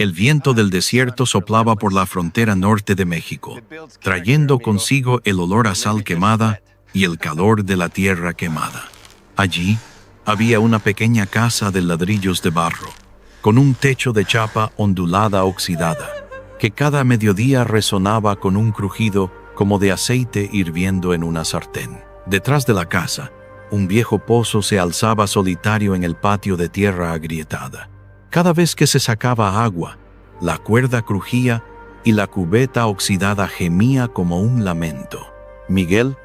El viento del desierto soplaba por la frontera norte de México, trayendo consigo el olor a sal quemada y el calor de la tierra quemada. Allí había una pequeña casa de ladrillos de barro, con un techo de chapa ondulada oxidada, que cada mediodía resonaba con un crujido como de aceite hirviendo en una sartén. Detrás de la casa, un viejo pozo se alzaba solitario en el patio de tierra agrietada. Cada vez que se sacaba agua, la cuerda crujía y la cubeta oxidada gemía como un lamento. Miguel,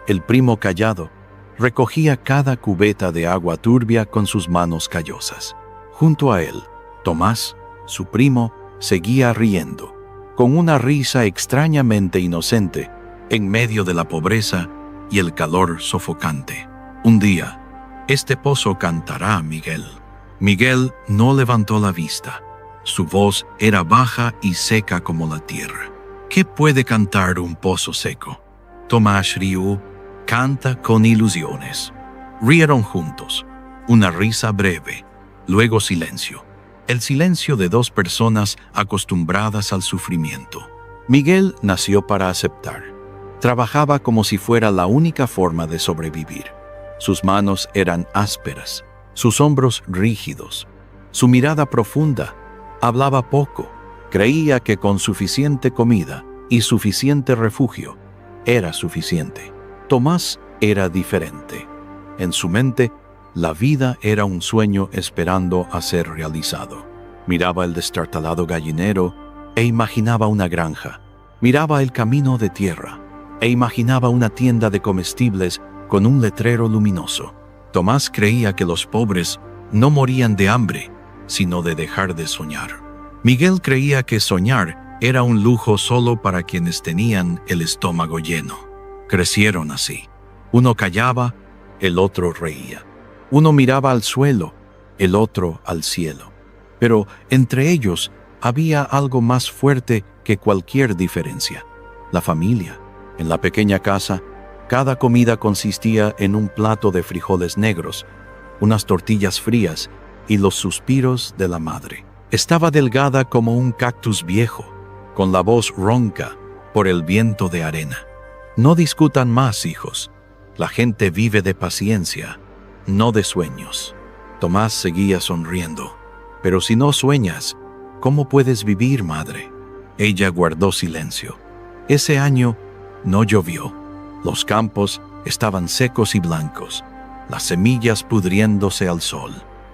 el primo callado, recogía cada cubeta de agua turbia con sus manos callosas. Junto a él, Tomás, su primo, seguía riendo, con una risa extrañamente inocente, en medio de la pobreza y el calor sofocante. Un día, este pozo cantará a Miguel. Miguel no levantó la vista. Su voz era baja y seca como la tierra. ¿Qué puede cantar un pozo seco? Tomás rió. Canta con ilusiones. Rieron juntos. Una risa breve. Luego silencio. El silencio de dos personas acostumbradas al sufrimiento. Miguel nació para aceptar. Trabajaba como si fuera la única forma de sobrevivir. Sus manos eran ásperas, sus hombros rígidos, su mirada profunda. Hablaba poco. Creía que con suficiente comida y suficiente refugio era suficiente. Tomás era diferente. En su mente, la vida era un sueño esperando a ser realizado. Miraba el destartalado gallinero e imaginaba una granja. Miraba el camino de tierra e imaginaba una tienda de comestibles con un letrero luminoso. Tomás creía que los pobres no morían de hambre, sino de dejar de soñar. Miguel creía que soñar era un lujo solo para quienes tenían el estómago lleno. Crecieron así. Uno callaba, el otro reía. Uno miraba al suelo, el otro al cielo. Pero entre ellos había algo más fuerte que cualquier diferencia: la familia. En la pequeña casa, cada comida consistía en un plato de frijoles negros, unas tortillas frías y los suspiros de la madre. Estaba delgada como un cactus viejo, con la voz ronca por el viento de arena. No discutan más, hijos. La gente vive de paciencia, no de sueños. Tomás seguía sonriendo. Pero si no sueñas, ¿cómo puedes vivir, madre? Ella guardó silencio. Ese año no llovió. Los campos estaban secos y blancos, las semillas pudriéndose al sol.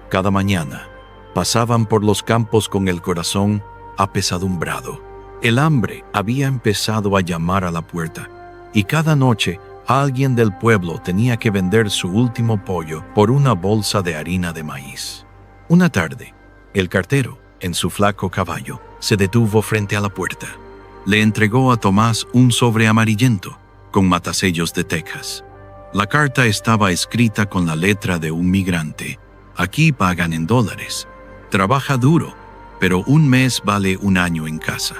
Cada mañana pasaban por los campos con el corazón apesadumbrado. El hambre había empezado a llamar a la puerta, y cada noche alguien del pueblo tenía que vender su último pollo por una bolsa de harina de maíz. Una tarde, el cartero, en su flaco caballo, se detuvo frente a la puerta. Le entregó a Tomás un sobre amarillento con matasellos de Texas. La carta estaba escrita con la letra de un migrante. Aquí pagan en dólares. Trabaja duro, pero un mes vale un año en casa.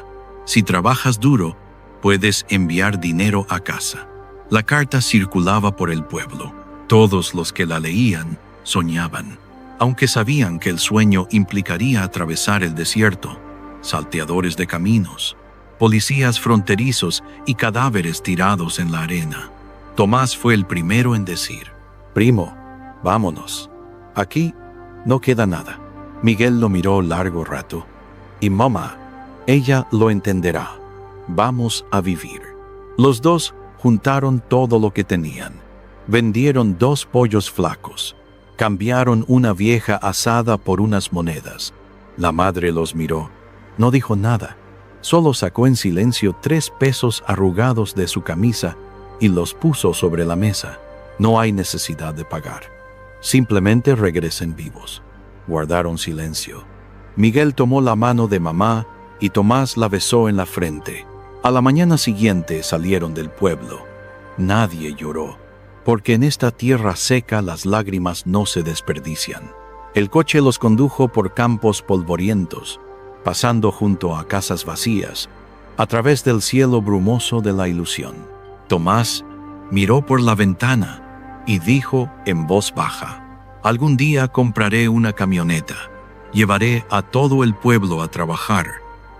Si trabajas duro, puedes enviar dinero a casa. La carta circulaba por el pueblo. Todos los que la leían soñaban, aunque sabían que el sueño implicaría atravesar el desierto, salteadores de caminos, policías fronterizos y cadáveres tirados en la arena. Tomás fue el primero en decir: «Primo, vámonos. Aquí no queda nada». Miguel lo miró largo rato. «Y mamá, ella lo entenderá. Vamos a vivir». Los dos juntaron todo lo que tenían. Vendieron 2 pollos flacos. Cambiaron una vieja asada por unas monedas. La madre los miró. No dijo nada. Solo sacó en silencio 3 pesos arrugados de su camisa y los puso sobre la mesa. No hay necesidad de pagar. Simplemente regresen vivos. Guardaron silencio. Miguel tomó la mano de mamá y Tomás la besó en la frente. A la mañana siguiente salieron del pueblo. Nadie lloró, porque en esta tierra seca las lágrimas no se desperdician. El coche los condujo por campos polvorientos, pasando junto a casas vacías, a través del cielo brumoso de la ilusión. Tomás miró por la ventana y dijo en voz baja: «Algún día compraré una camioneta. Llevaré a todo el pueblo a trabajar.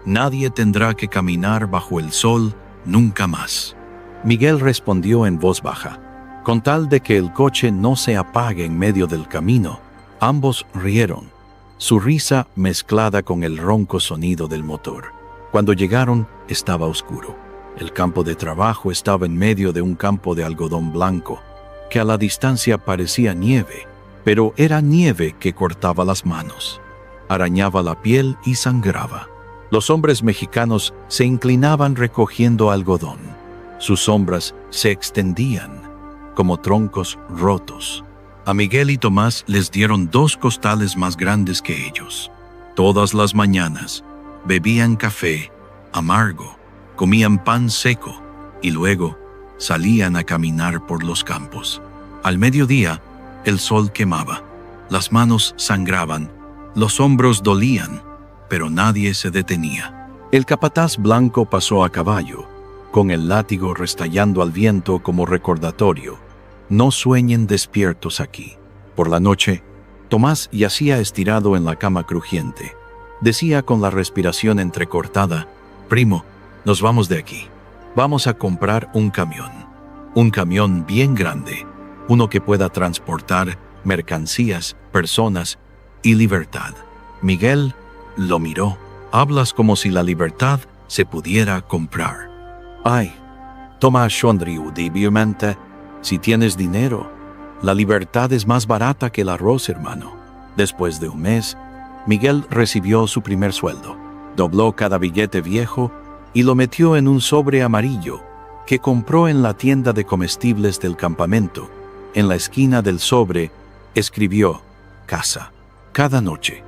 Nadie tendrá que caminar bajo el sol nunca más. Miguel respondió en voz baja. Con tal de que el coche no se apague en medio del camino, ambos rieron, su risa mezclada con el ronco sonido del motor. Cuando llegaron, estaba oscuro. El campo de trabajo estaba en medio de un campo de algodón blanco, que a la distancia parecía nieve, pero era nieve que cortaba las manos, arañaba la piel y sangraba. Los hombres mexicanos se inclinaban recogiendo algodón. Sus sombras se extendían como troncos rotos. A Miguel y Tomás les dieron 2 costales más grandes que ellos. Todas las mañanas bebían café amargo, comían pan seco y luego salían a caminar por los campos. Al mediodía, el sol quemaba, las manos sangraban, los hombros dolían, pero nadie se detenía. El capataz blanco pasó a caballo, con el látigo restallando al viento como recordatorio. No sueñen despiertos aquí. Por la noche, Tomás yacía estirado en la cama crujiente. Decía con la respiración entrecortada: «Primo, nos vamos de aquí. Vamos a comprar un camión bien grande, uno que pueda transportar mercancías, personas y libertad». Miguel lo miró. «Hablas como si la libertad se pudiera comprar». «Ay, Tomás sonrió débilmente. Si tienes dinero, la libertad es más barata que el arroz, hermano». Después de un mes, Miguel recibió su primer sueldo. Dobló cada billete viejo y lo metió en un sobre amarillo que compró en la tienda de comestibles del campamento. En la esquina del sobre escribió «Casa». Cada noche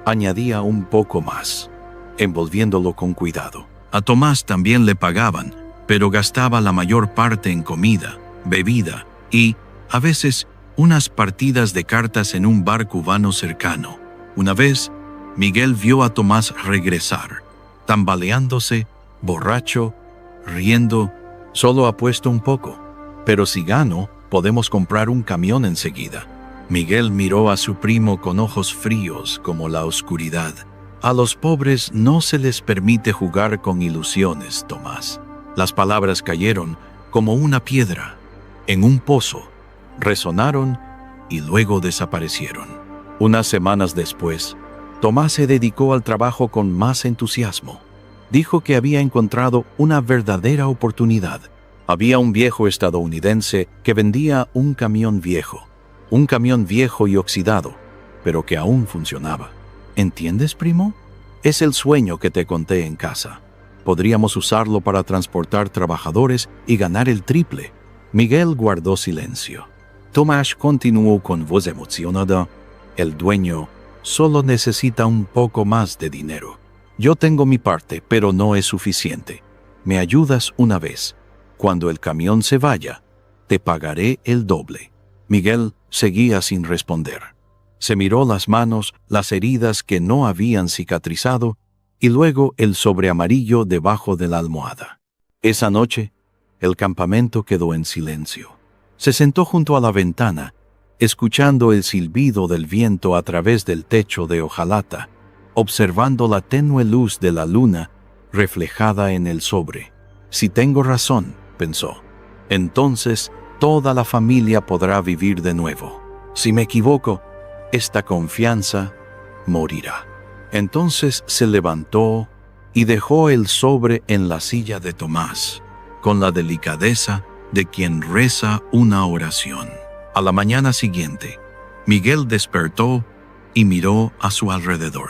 añadía un poco más, envolviéndolo con cuidado. A Tomás también le pagaban, pero gastaba la mayor parte en comida, bebida y, a veces, unas partidas de cartas en un bar cubano cercano. Una vez, Miguel vio a Tomás regresar, tambaleándose, borracho, riendo. «Solo apuesto un poco, pero si gano, podemos comprar un camión enseguida». Miguel miró a su primo con ojos fríos como la oscuridad. «A los pobres no se les permite jugar con ilusiones, Tomás». Las palabras cayeron como una piedra en un pozo, resonaron y luego desaparecieron. Unas semanas después, Tomás se dedicó al trabajo con más entusiasmo. Dijo que había encontrado una verdadera oportunidad. Había un viejo estadounidense que vendía un camión viejo y oxidado, pero que aún funcionaba. ¿Entiendes, primo? Es el sueño que te conté en casa. Podríamos usarlo para transportar trabajadores y ganar el triple. Miguel guardó silencio. Tomás continuó con voz emocionada: «El dueño solo necesita un poco más de dinero. Yo tengo mi parte, pero no es suficiente. Me ayudas una vez. Cuando el camión se vaya, te pagaré el doble». Miguel seguía sin responder. Se miró las manos, las heridas que no habían cicatrizado, y luego el sobre amarillo debajo de la almohada. Esa noche, el campamento quedó en silencio. Se sentó junto a la ventana, escuchando el silbido del viento a través del techo de hojalata, observando la tenue luz de la luna reflejada en el sobre. «Si tengo razón», pensó, «entonces toda la familia podrá vivir de nuevo. Si me equivoco, esta confianza morirá». Entonces se levantó y dejó el sobre en la silla de Tomás, con la delicadeza de quien reza una oración. A la mañana siguiente, Miguel despertó y miró a su alrededor.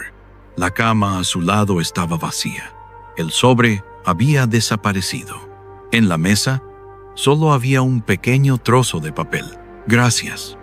La cama a su lado estaba vacía. El sobre había desaparecido. En la mesa, solo había un pequeño trozo de papel. «Gracias.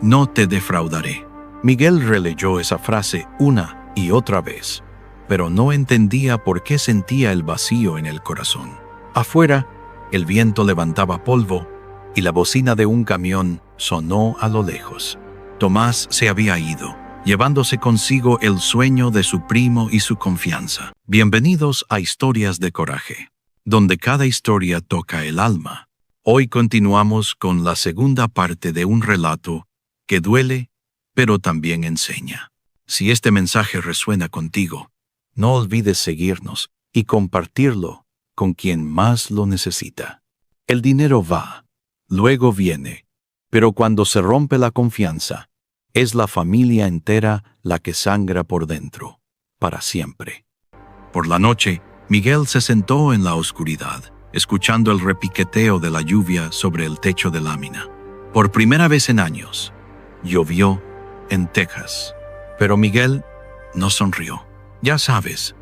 No te defraudaré». Miguel releyó esa frase una y otra vez, pero no entendía por qué sentía el vacío en el corazón. Afuera, el viento levantaba polvo y la bocina de un camión sonó a lo lejos. Tomás se había ido, llevándose consigo el sueño de su primo y su confianza. Bienvenidos a Historias de Coraje, donde cada historia toca el alma. Hoy continuamos con la segunda parte de un relato que duele, pero también enseña. Si este mensaje resuena contigo, no olvides seguirnos y compartirlo con quien más lo necesita. El dinero va, luego viene, pero cuando se rompe la confianza, es la familia entera la que sangra por dentro, para siempre. Por la noche, Miguel se sentó en la oscuridad, escuchando el repiqueteo de la lluvia sobre el techo de lámina. Por primera vez en años, llovió en Texas. Pero Miguel no sonrió. Ya sabes,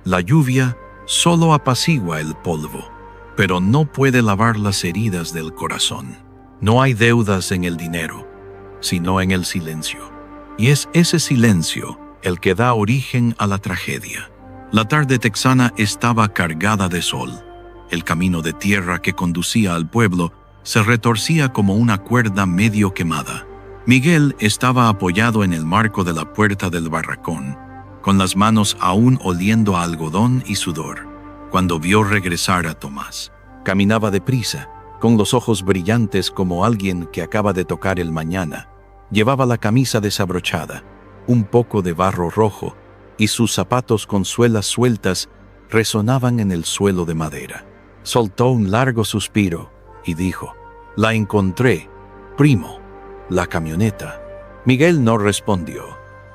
la lluvia solo apacigua el polvo, pero no puede lavar las heridas del corazón. No hay deudas en el dinero, sino en el silencio. Y es ese silencio el que da origen a la tragedia. La tarde texana estaba cargada de sol. El camino de tierra que conducía al pueblo se retorcía como una cuerda medio quemada. Miguel estaba apoyado en el marco de la puerta del barracón, con las manos aún oliendo a algodón y sudor, cuando vio regresar a Tomás. Caminaba deprisa, con los ojos brillantes como alguien que acaba de tocar el mañana. Llevaba la camisa desabrochada, un poco de barro rojo, y sus zapatos con suelas sueltas resonaban en el suelo de madera. Soltó un largo suspiro y dijo: «La encontré, primo». La camioneta. Miguel no respondió.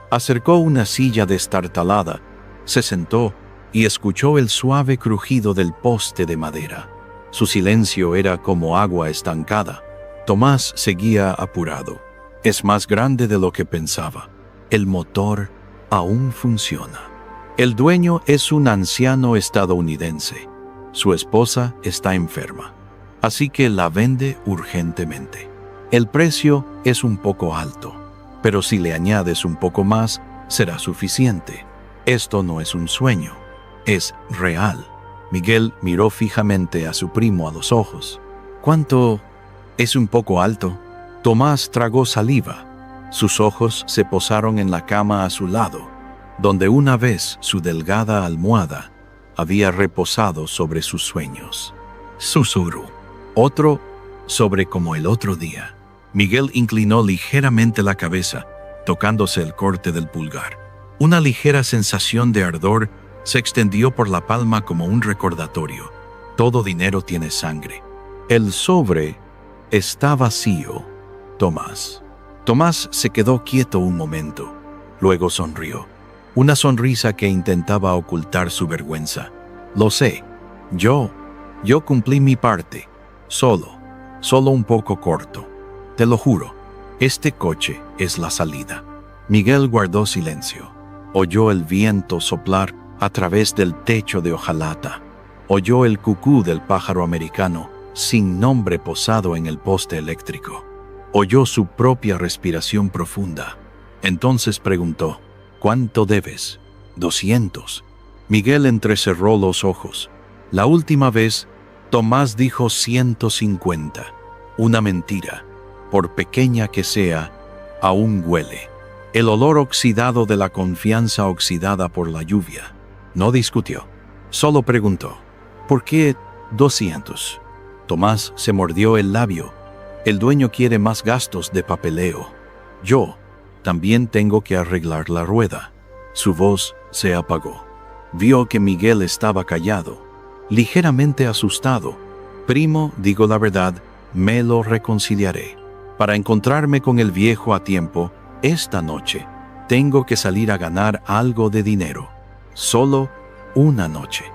Acercó una silla destartalada, se sentó y escuchó el suave crujido del poste de madera. Su silencio era como agua estancada. Tomás seguía apurado. Es más grande de lo que pensaba. El motor aún funciona. El dueño es un anciano estadounidense. Su esposa está enferma, así que la vende urgentemente. El precio es un poco alto, pero si le añades un poco más, será suficiente. Esto no es un sueño, es real. Miguel miró fijamente a su primo a los ojos. ¿Cuánto es un poco alto? Tomás tragó saliva. Sus ojos se posaron en la cama a su lado, donde una vez su delgada almohada había reposado sobre sus sueños. Susurró. Otro sobre como el otro día. Miguel inclinó ligeramente la cabeza, tocándose el corte del pulgar. Una ligera sensación de ardor se extendió por la palma como un recordatorio. Todo dinero tiene sangre. El sobre está vacío, Tomás. Tomás se quedó quieto un momento. Luego sonrió. Una sonrisa que intentaba ocultar su vergüenza. Lo sé. Yo cumplí mi parte. Solo un poco corto. Te lo juro, este coche es la salida. Miguel guardó silencio. Oyó el viento soplar a través del techo de hojalata. Oyó el cucú del pájaro americano sin nombre posado en el poste eléctrico. Oyó su propia respiración profunda. Entonces preguntó: «¿Cuánto debes?» «200». Miguel entrecerró los ojos. La última vez, Tomás dijo 150. Una mentira. Por pequeña que sea, aún huele. El olor oxidado de la confianza oxidada por la lluvia. No discutió, solo preguntó: «¿Por qué 200?» Tomás se mordió el labio. El dueño quiere más gastos de papeleo. Yo también tengo que arreglar la rueda. Su voz se apagó. Vio que Miguel estaba callado, ligeramente asustado. «Primo, digo la verdad, me lo reconciliaré. Para encontrarme con el viejo a tiempo, esta noche tengo que salir a ganar algo de dinero. Solo una noche».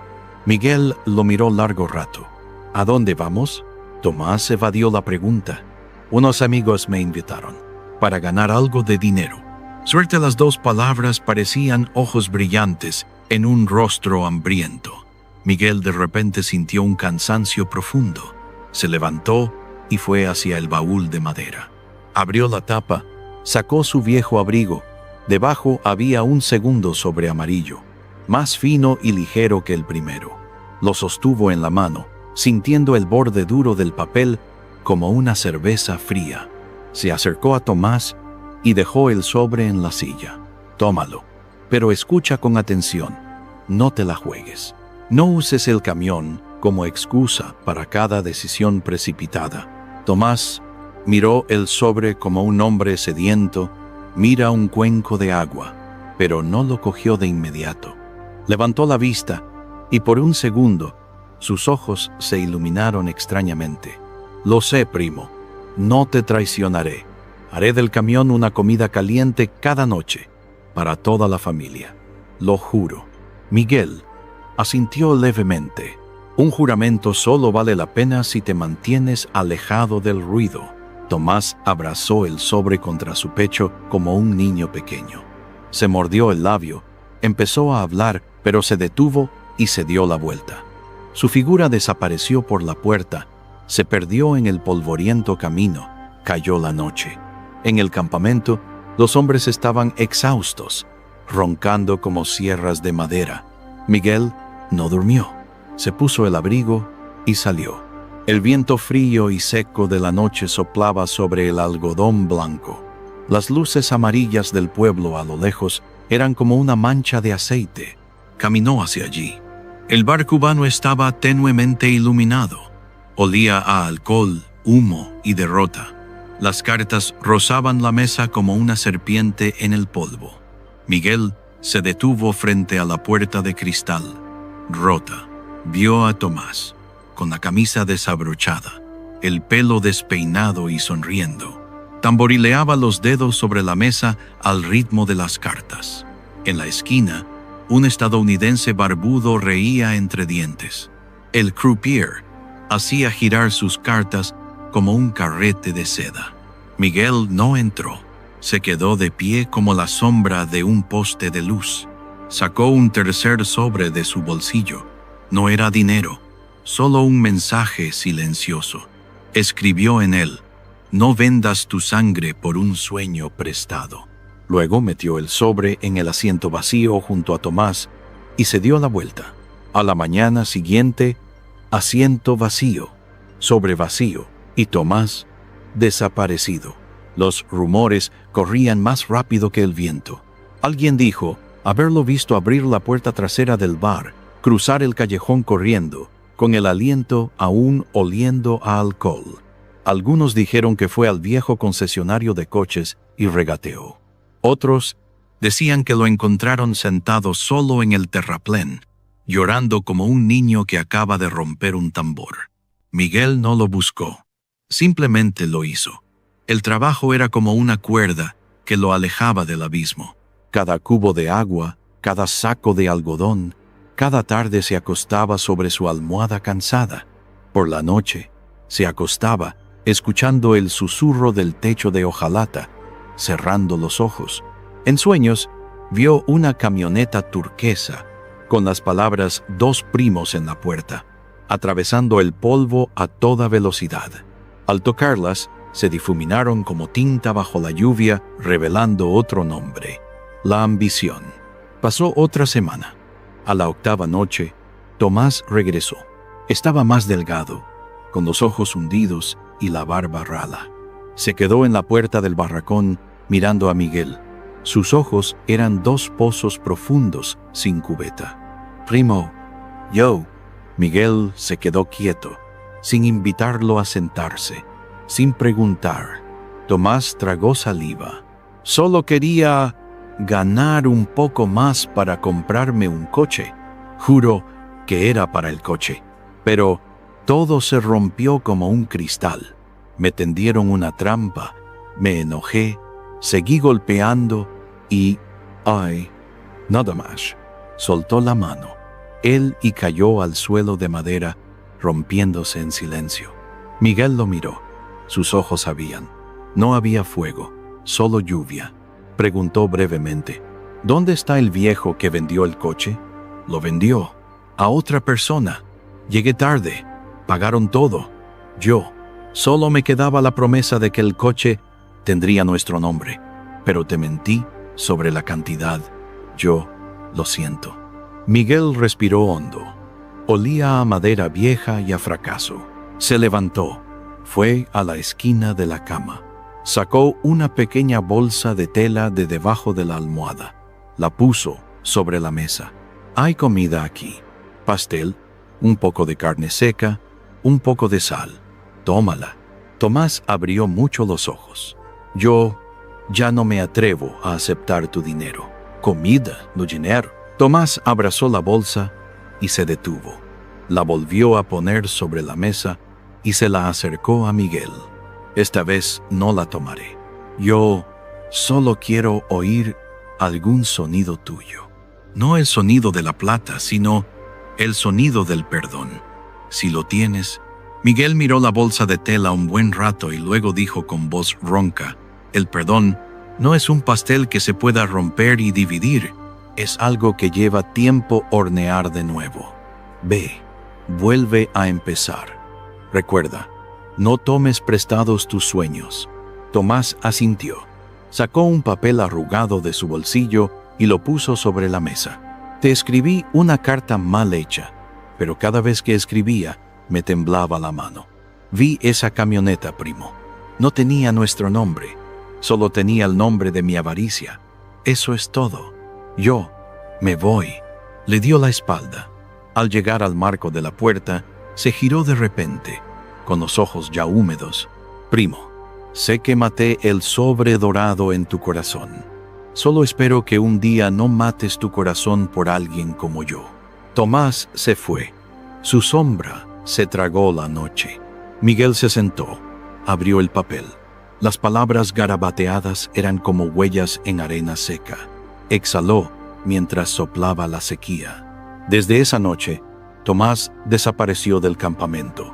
Miguel lo miró largo rato. «¿A dónde vamos?» Tomás evadió la pregunta. «Unos amigos me invitaron para ganar algo de dinero». Suerte, las dos palabras parecían ojos brillantes en un rostro hambriento. Miguel de repente sintió un cansancio profundo. Se levantó y fue hacia el baúl de madera. Abrió la tapa, sacó su viejo abrigo. Debajo había un segundo sobre amarillo, más fino y ligero que el primero. Lo sostuvo en la mano, sintiendo el borde duro del papel como una cerveza fría. Se acercó a Tomás y dejó el sobre en la silla. «Tómalo, pero escucha con atención. No te la juegues. No uses el camión como excusa para cada decisión precipitada». Tomás miró el sobre como un hombre sediento mira un cuenco de agua. pero no lo cogió de inmediato. Levantó la vista y por un segundo sus ojos se iluminaron extrañamente. «Lo sé, primo. No te traicionaré. Haré del camión una comida caliente cada noche, para toda la familia. Lo juro». Miguel asintió levemente. «Un juramento solo vale la pena si te mantienes alejado del ruido». Tomás abrazó el sobre contra su pecho como un niño pequeño. Se mordió el labio, empezó a hablar, pero se detuvo y se dio la vuelta. Su figura desapareció por la puerta, se perdió en el polvoriento camino, cayó la noche. En el campamento, los hombres estaban exhaustos, roncando como sierras de madera. Miguel no durmió. Se puso el abrigo y salió. El viento frío y seco de la noche soplaba sobre el algodón blanco. Las luces amarillas del pueblo a lo lejos eran como una mancha de aceite. Caminó hacia allí. El bar cubano estaba tenuemente iluminado. Olía a alcohol, humo y derrota. Las cartas rozaban la mesa como una serpiente en el polvo. Miguel se detuvo frente a la puerta de cristal, rota. Vio a Tomás, con la camisa desabrochada, el pelo despeinado y sonriendo. Tamborileaba los dedos sobre la mesa al ritmo de las cartas. En la esquina, un estadounidense barbudo reía entre dientes. El croupier hacía girar sus cartas como un carrete de seda. Miguel no entró. Se quedó de pie como la sombra de un poste de luz. Sacó un tercer sobre de su bolsillo. No era dinero, solo un mensaje silencioso. Escribió en él: «No vendas tu sangre por un sueño prestado». Luego metió el sobre en el asiento vacío junto a Tomás y se dio la vuelta. A la mañana siguiente, asiento vacío, sobre vacío y Tomás desaparecido. Los rumores corrían más rápido que el viento. Alguien dijo haberlo visto abrir la puerta trasera del bar, cruzar el callejón corriendo, con el aliento aún oliendo a alcohol. Algunos dijeron que fue al viejo concesionario de coches y regateó. Otros decían que lo encontraron sentado solo en el terraplén, llorando como un niño que acaba de romper un tambor. Miguel no lo buscó, simplemente lo hizo. El trabajo era como una cuerda que lo alejaba del abismo. Cada cubo de agua, cada saco de algodón, cada tarde se acostaba sobre su almohada cansada. Por la noche, se acostaba, escuchando el susurro del techo de hojalata, cerrando los ojos. En sueños, vio una camioneta turquesa, con las palabras «Dos primos» en la puerta, atravesando el polvo a toda velocidad. Al tocarlas, se difuminaron como tinta bajo la lluvia, revelando otro nombre: la ambición. Pasó otra semana. A la octava noche, Tomás regresó. Estaba más delgado, con los ojos hundidos y la barba rala. Se quedó en la puerta del barracón mirando a Miguel. Sus ojos eran dos pozos profundos sin cubeta. «Primo, yo». Miguel se quedó quieto, sin invitarlo a sentarse, sin preguntar. Tomás tragó saliva. «Solo quería ganar un poco más para comprarme un coche». Juro que era para el coche, pero todo se rompió como un cristal. Me tendieron una trampa, me enojé, seguí golpeando y... ¡ay! Nada más. Soltó la mano, él, y cayó al suelo de madera, rompiéndose en silencio. Miguel lo miró. Sus ojos sabían. No había fuego, solo lluvia. Preguntó brevemente: «¿Dónde está el viejo que vendió el coche?» «Lo vendió a otra persona. Llegué tarde. Pagaron todo. Yo. Solo me quedaba la promesa de que el coche tendría nuestro nombre. Pero te mentí sobre la cantidad. Yo lo siento». Miguel respiró hondo. Olía a madera vieja y a fracaso. Se levantó. Fue a la esquina de la cama. Sacó una pequeña bolsa de tela de debajo de la almohada. La puso sobre la mesa. «Hay comida aquí. Pastel, un poco de carne seca, un poco de sal. Tómala». Tomás abrió mucho los ojos. «Yo ya no me atrevo a aceptar tu dinero». comida, no dinero. Tomás abrazó la bolsa y se detuvo. La volvió a poner sobre la mesa y se la acercó a Miguel. Esta vez no la tomaré. Yo solo quiero oír algún sonido tuyo. No el sonido de la plata, sino el sonido del perdón. Si lo tienes. Miguel miró la bolsa de tela un buen rato y luego dijo con voz ronca: el perdón no es un pastel que se pueda romper y dividir. Es algo que lleva tiempo hornear de nuevo. Ve, vuelve a empezar. Recuerda, no tomes prestados tus sueños. Tomás asintió. Sacó un papel arrugado de su bolsillo y lo puso sobre la mesa. Te escribí una carta mal hecha, pero cada vez que escribía, me temblaba la mano. Vi esa camioneta, primo. No tenía nuestro nombre, solo tenía el nombre de mi avaricia. Eso es todo. Yo me voy. Le dio la espalda. Al llegar al marco de la puerta, se giró de repente, con los ojos ya húmedos. Primo, sé que maté el sobre dorado en tu corazón. Solo espero que un día no mates tu corazón por alguien como yo. Tomás se fue. Su sombra se tragó la noche. Miguel se sentó, abrió el papel. Las palabras garabateadas eran como huellas en arena seca. Exhaló mientras soplaba la sequía. Desde esa noche, Tomás desapareció del campamento.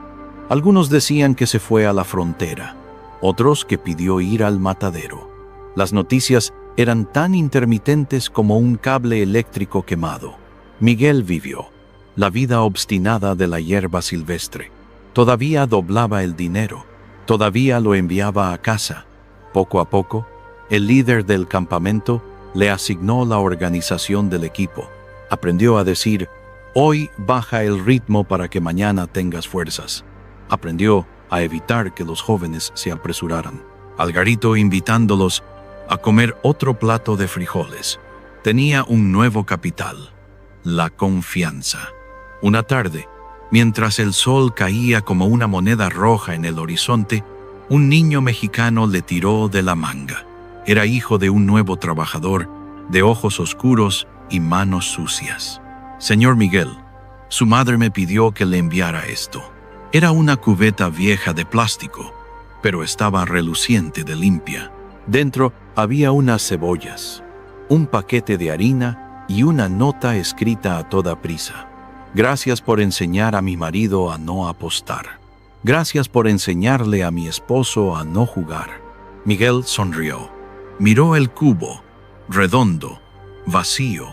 Algunos decían que se fue a la frontera, otros que pidió ir al matadero. Las noticias eran tan intermitentes como un cable eléctrico quemado. Miguel vivió la vida obstinada de la hierba silvestre. Todavía doblaba el dinero, todavía lo enviaba a casa. Poco a poco, el líder del campamento le asignó la organización del equipo. Aprendió a decir: hoy baja el ritmo para que mañana tengas fuerzas. Aprendió a evitar que los jóvenes se apresuraran. Algarito invitándolos a comer otro plato de frijoles. Tenía un nuevo capital: la confianza. Una tarde, mientras el sol caía como una moneda roja en el horizonte, un niño mexicano le tiró de la manga. Era hijo de un nuevo trabajador, de ojos oscuros y manos sucias. Señor Miguel, su madre me pidió que le enviara esto. Era una cubeta vieja de plástico, pero estaba reluciente de limpia. Dentro había unas cebollas, un paquete de harina y una nota escrita a toda prisa. Gracias por enseñar a mi marido a no apostar. Gracias por enseñarle a mi esposo a no jugar. Miguel sonrió. Miró el cubo, redondo, vacío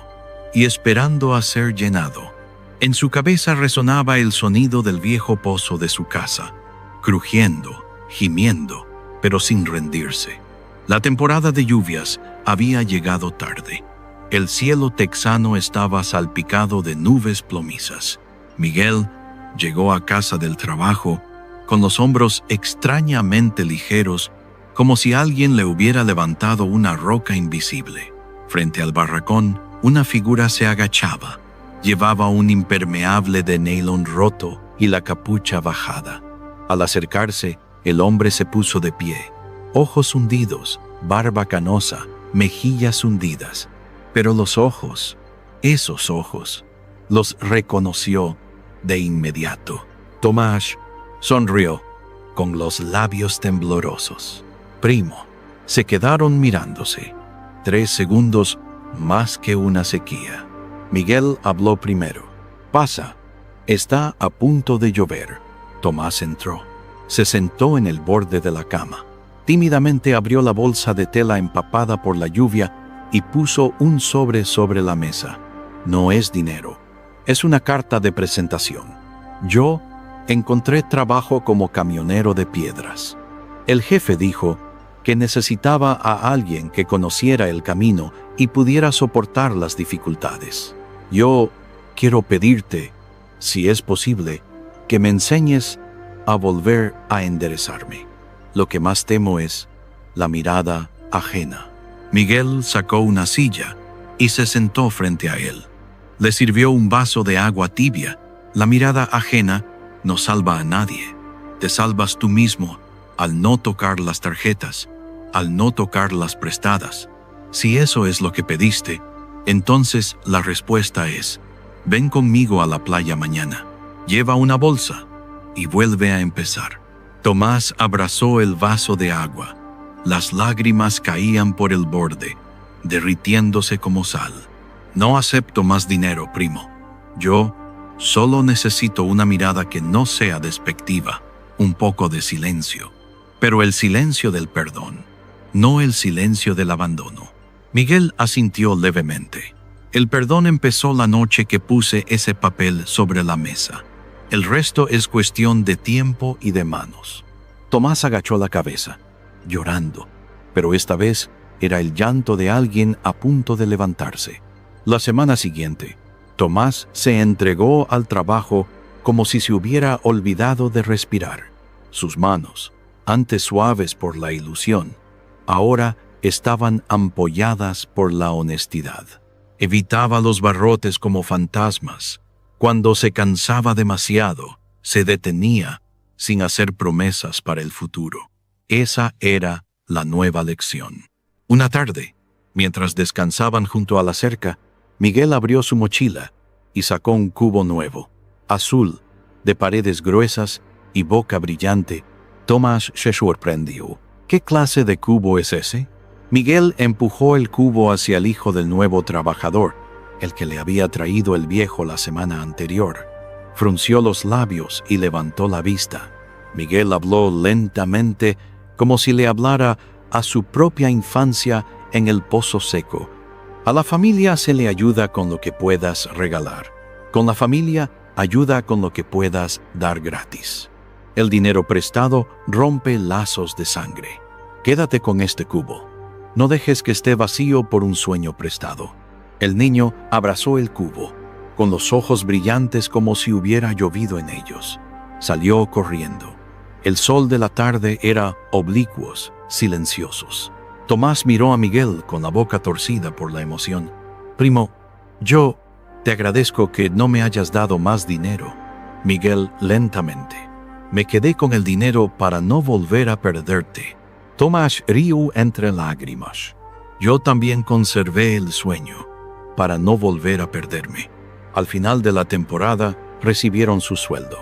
y esperando a ser llenado. En su cabeza resonaba el sonido del viejo pozo de su casa, crujiendo, gimiendo, pero sin rendirse. La temporada de lluvias había llegado tarde. El cielo texano estaba salpicado de nubes plomizas. Miguel llegó a casa del trabajo con los hombros extrañamente ligeros, como si alguien le hubiera levantado una roca invisible. Frente al barracón, una figura se agachaba. Llevaba un impermeable de nylon roto y la capucha bajada. Al acercarse, el hombre se puso de pie. Ojos hundidos, barba canosa, mejillas hundidas. Pero los ojos, esos ojos, los reconoció de inmediato. Tomás sonrió con los labios temblorosos. Primo, se quedaron mirándose. 3 segundos más que una sequía. Miguel habló primero. Pasa, está a punto de llover. Tomás entró. Se sentó en el borde de la cama. Tímidamente abrió la bolsa de tela empapada por la lluvia y puso un sobre la mesa. No es dinero, es una carta de presentación. Yo encontré trabajo como camionero de piedras. El jefe dijo que necesitaba a alguien que conociera el camino y pudiera soportar las dificultades. Yo quiero pedirte, si es posible, que me enseñes a volver a enderezarme. Lo que más temo es la mirada ajena. Miguel sacó una silla y se sentó frente a él. Le sirvió un vaso de agua tibia. La mirada ajena no salva a nadie. Te salvas tú mismo al no tocar las tarjetas, al no tocar las prestadas. Si eso es lo que pediste, Entonces la respuesta es: ven conmigo a la playa mañana, lleva una bolsa y vuelve a empezar. Tomás abrazó el vaso de agua. Las lágrimas caían por el borde, derritiéndose como sal. No acepto más dinero, primo. Yo solo necesito una mirada que no sea despectiva, un poco de silencio. Pero el silencio del perdón, no el silencio del abandono. Miguel asintió levemente. El perdón empezó la noche que puse ese papel sobre la mesa. El resto es cuestión de tiempo y de manos. Tomás agachó la cabeza, llorando, pero esta vez era el llanto de alguien a punto de levantarse. La semana siguiente, Tomás se entregó al trabajo como si se hubiera olvidado de respirar. Sus manos, antes suaves por la ilusión, ahora estaban ampolladas por la honestidad. Evitaba los barrotes como fantasmas. Cuando se cansaba demasiado, se detenía sin hacer promesas para el futuro. Esa era la nueva lección. Una tarde, mientras descansaban junto a la cerca, Miguel abrió su mochila y sacó un cubo nuevo, azul, de paredes gruesas y boca brillante. Tomás se sorprendió. ¿Qué clase de cubo es ese? Miguel empujó el cubo hacia el hijo del nuevo trabajador, el que le había traído el viejo la semana anterior. Frunció los labios y levantó la vista. Miguel habló lentamente, como si le hablara a su propia infancia en el pozo seco. A la familia se le ayuda con lo que puedas regalar. Con la familia, ayuda con lo que puedas dar gratis. El dinero prestado rompe lazos de sangre. Quédate con este cubo. No dejes que esté vacío por un sueño prestado. El niño abrazó el cubo, con los ojos brillantes como si hubiera llovido en ellos. Salió corriendo. El sol de la tarde era oblicuos, silenciosos. Tomás miró a Miguel con la boca torcida por la emoción. Primo, yo te agradezco que no me hayas dado más dinero. Miguel lentamente. Me quedé con el dinero para no volver a perderte. Tomás rió entre lágrimas. Yo también conservé el sueño para no volver a perderme. Al final de la temporada recibieron su sueldo.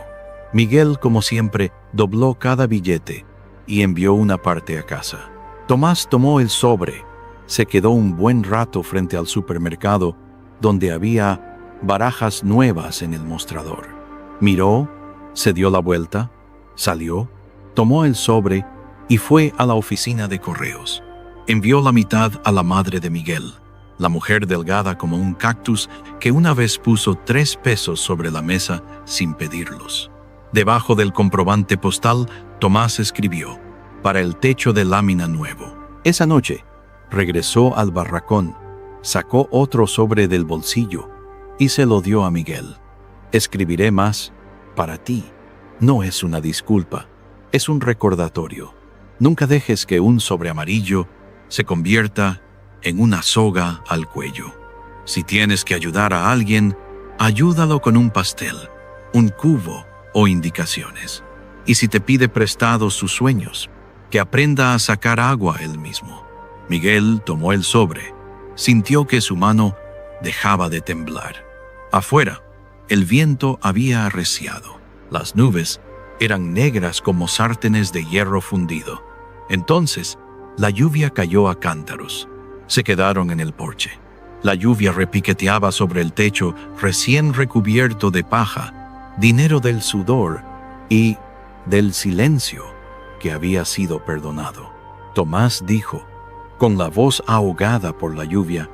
Miguel, como siempre, dobló cada billete y envió una parte a casa. Tomás tomó el sobre. Se quedó un buen rato frente al supermercado, donde había barajas nuevas en el mostrador. Miró, se dio la vuelta, salió, tomó el sobre y fue a la oficina de correos. Envió la mitad a la madre de Miguel, la mujer delgada como un cactus que una vez puso 3 pesos sobre la mesa sin pedirlos. Debajo del comprobante postal, Tomás escribió: para el techo de lámina nuevo. Esa noche, regresó al barracón, sacó otro sobre del bolsillo y se lo dio a Miguel. Escribiré más para ti. No es una disculpa, es un recordatorio. Nunca dejes que un sobre amarillo se convierta en una soga al cuello. Si tienes que ayudar a alguien, ayúdalo con un pastel, un cubo o indicaciones. Y si te pide prestado sus sueños, que aprenda a sacar agua él mismo. Miguel tomó el sobre, sintió que su mano dejaba de temblar. Afuera, el viento había arreciado. Las nubes eran negras como sartenes de hierro fundido. Entonces, la lluvia cayó a cántaros. Se quedaron en el porche. La lluvia repiqueteaba sobre el techo recién recubierto de paja, dinero del sudor y del silencio que había sido perdonado. Tomás dijo, con la voz ahogada por la lluvia: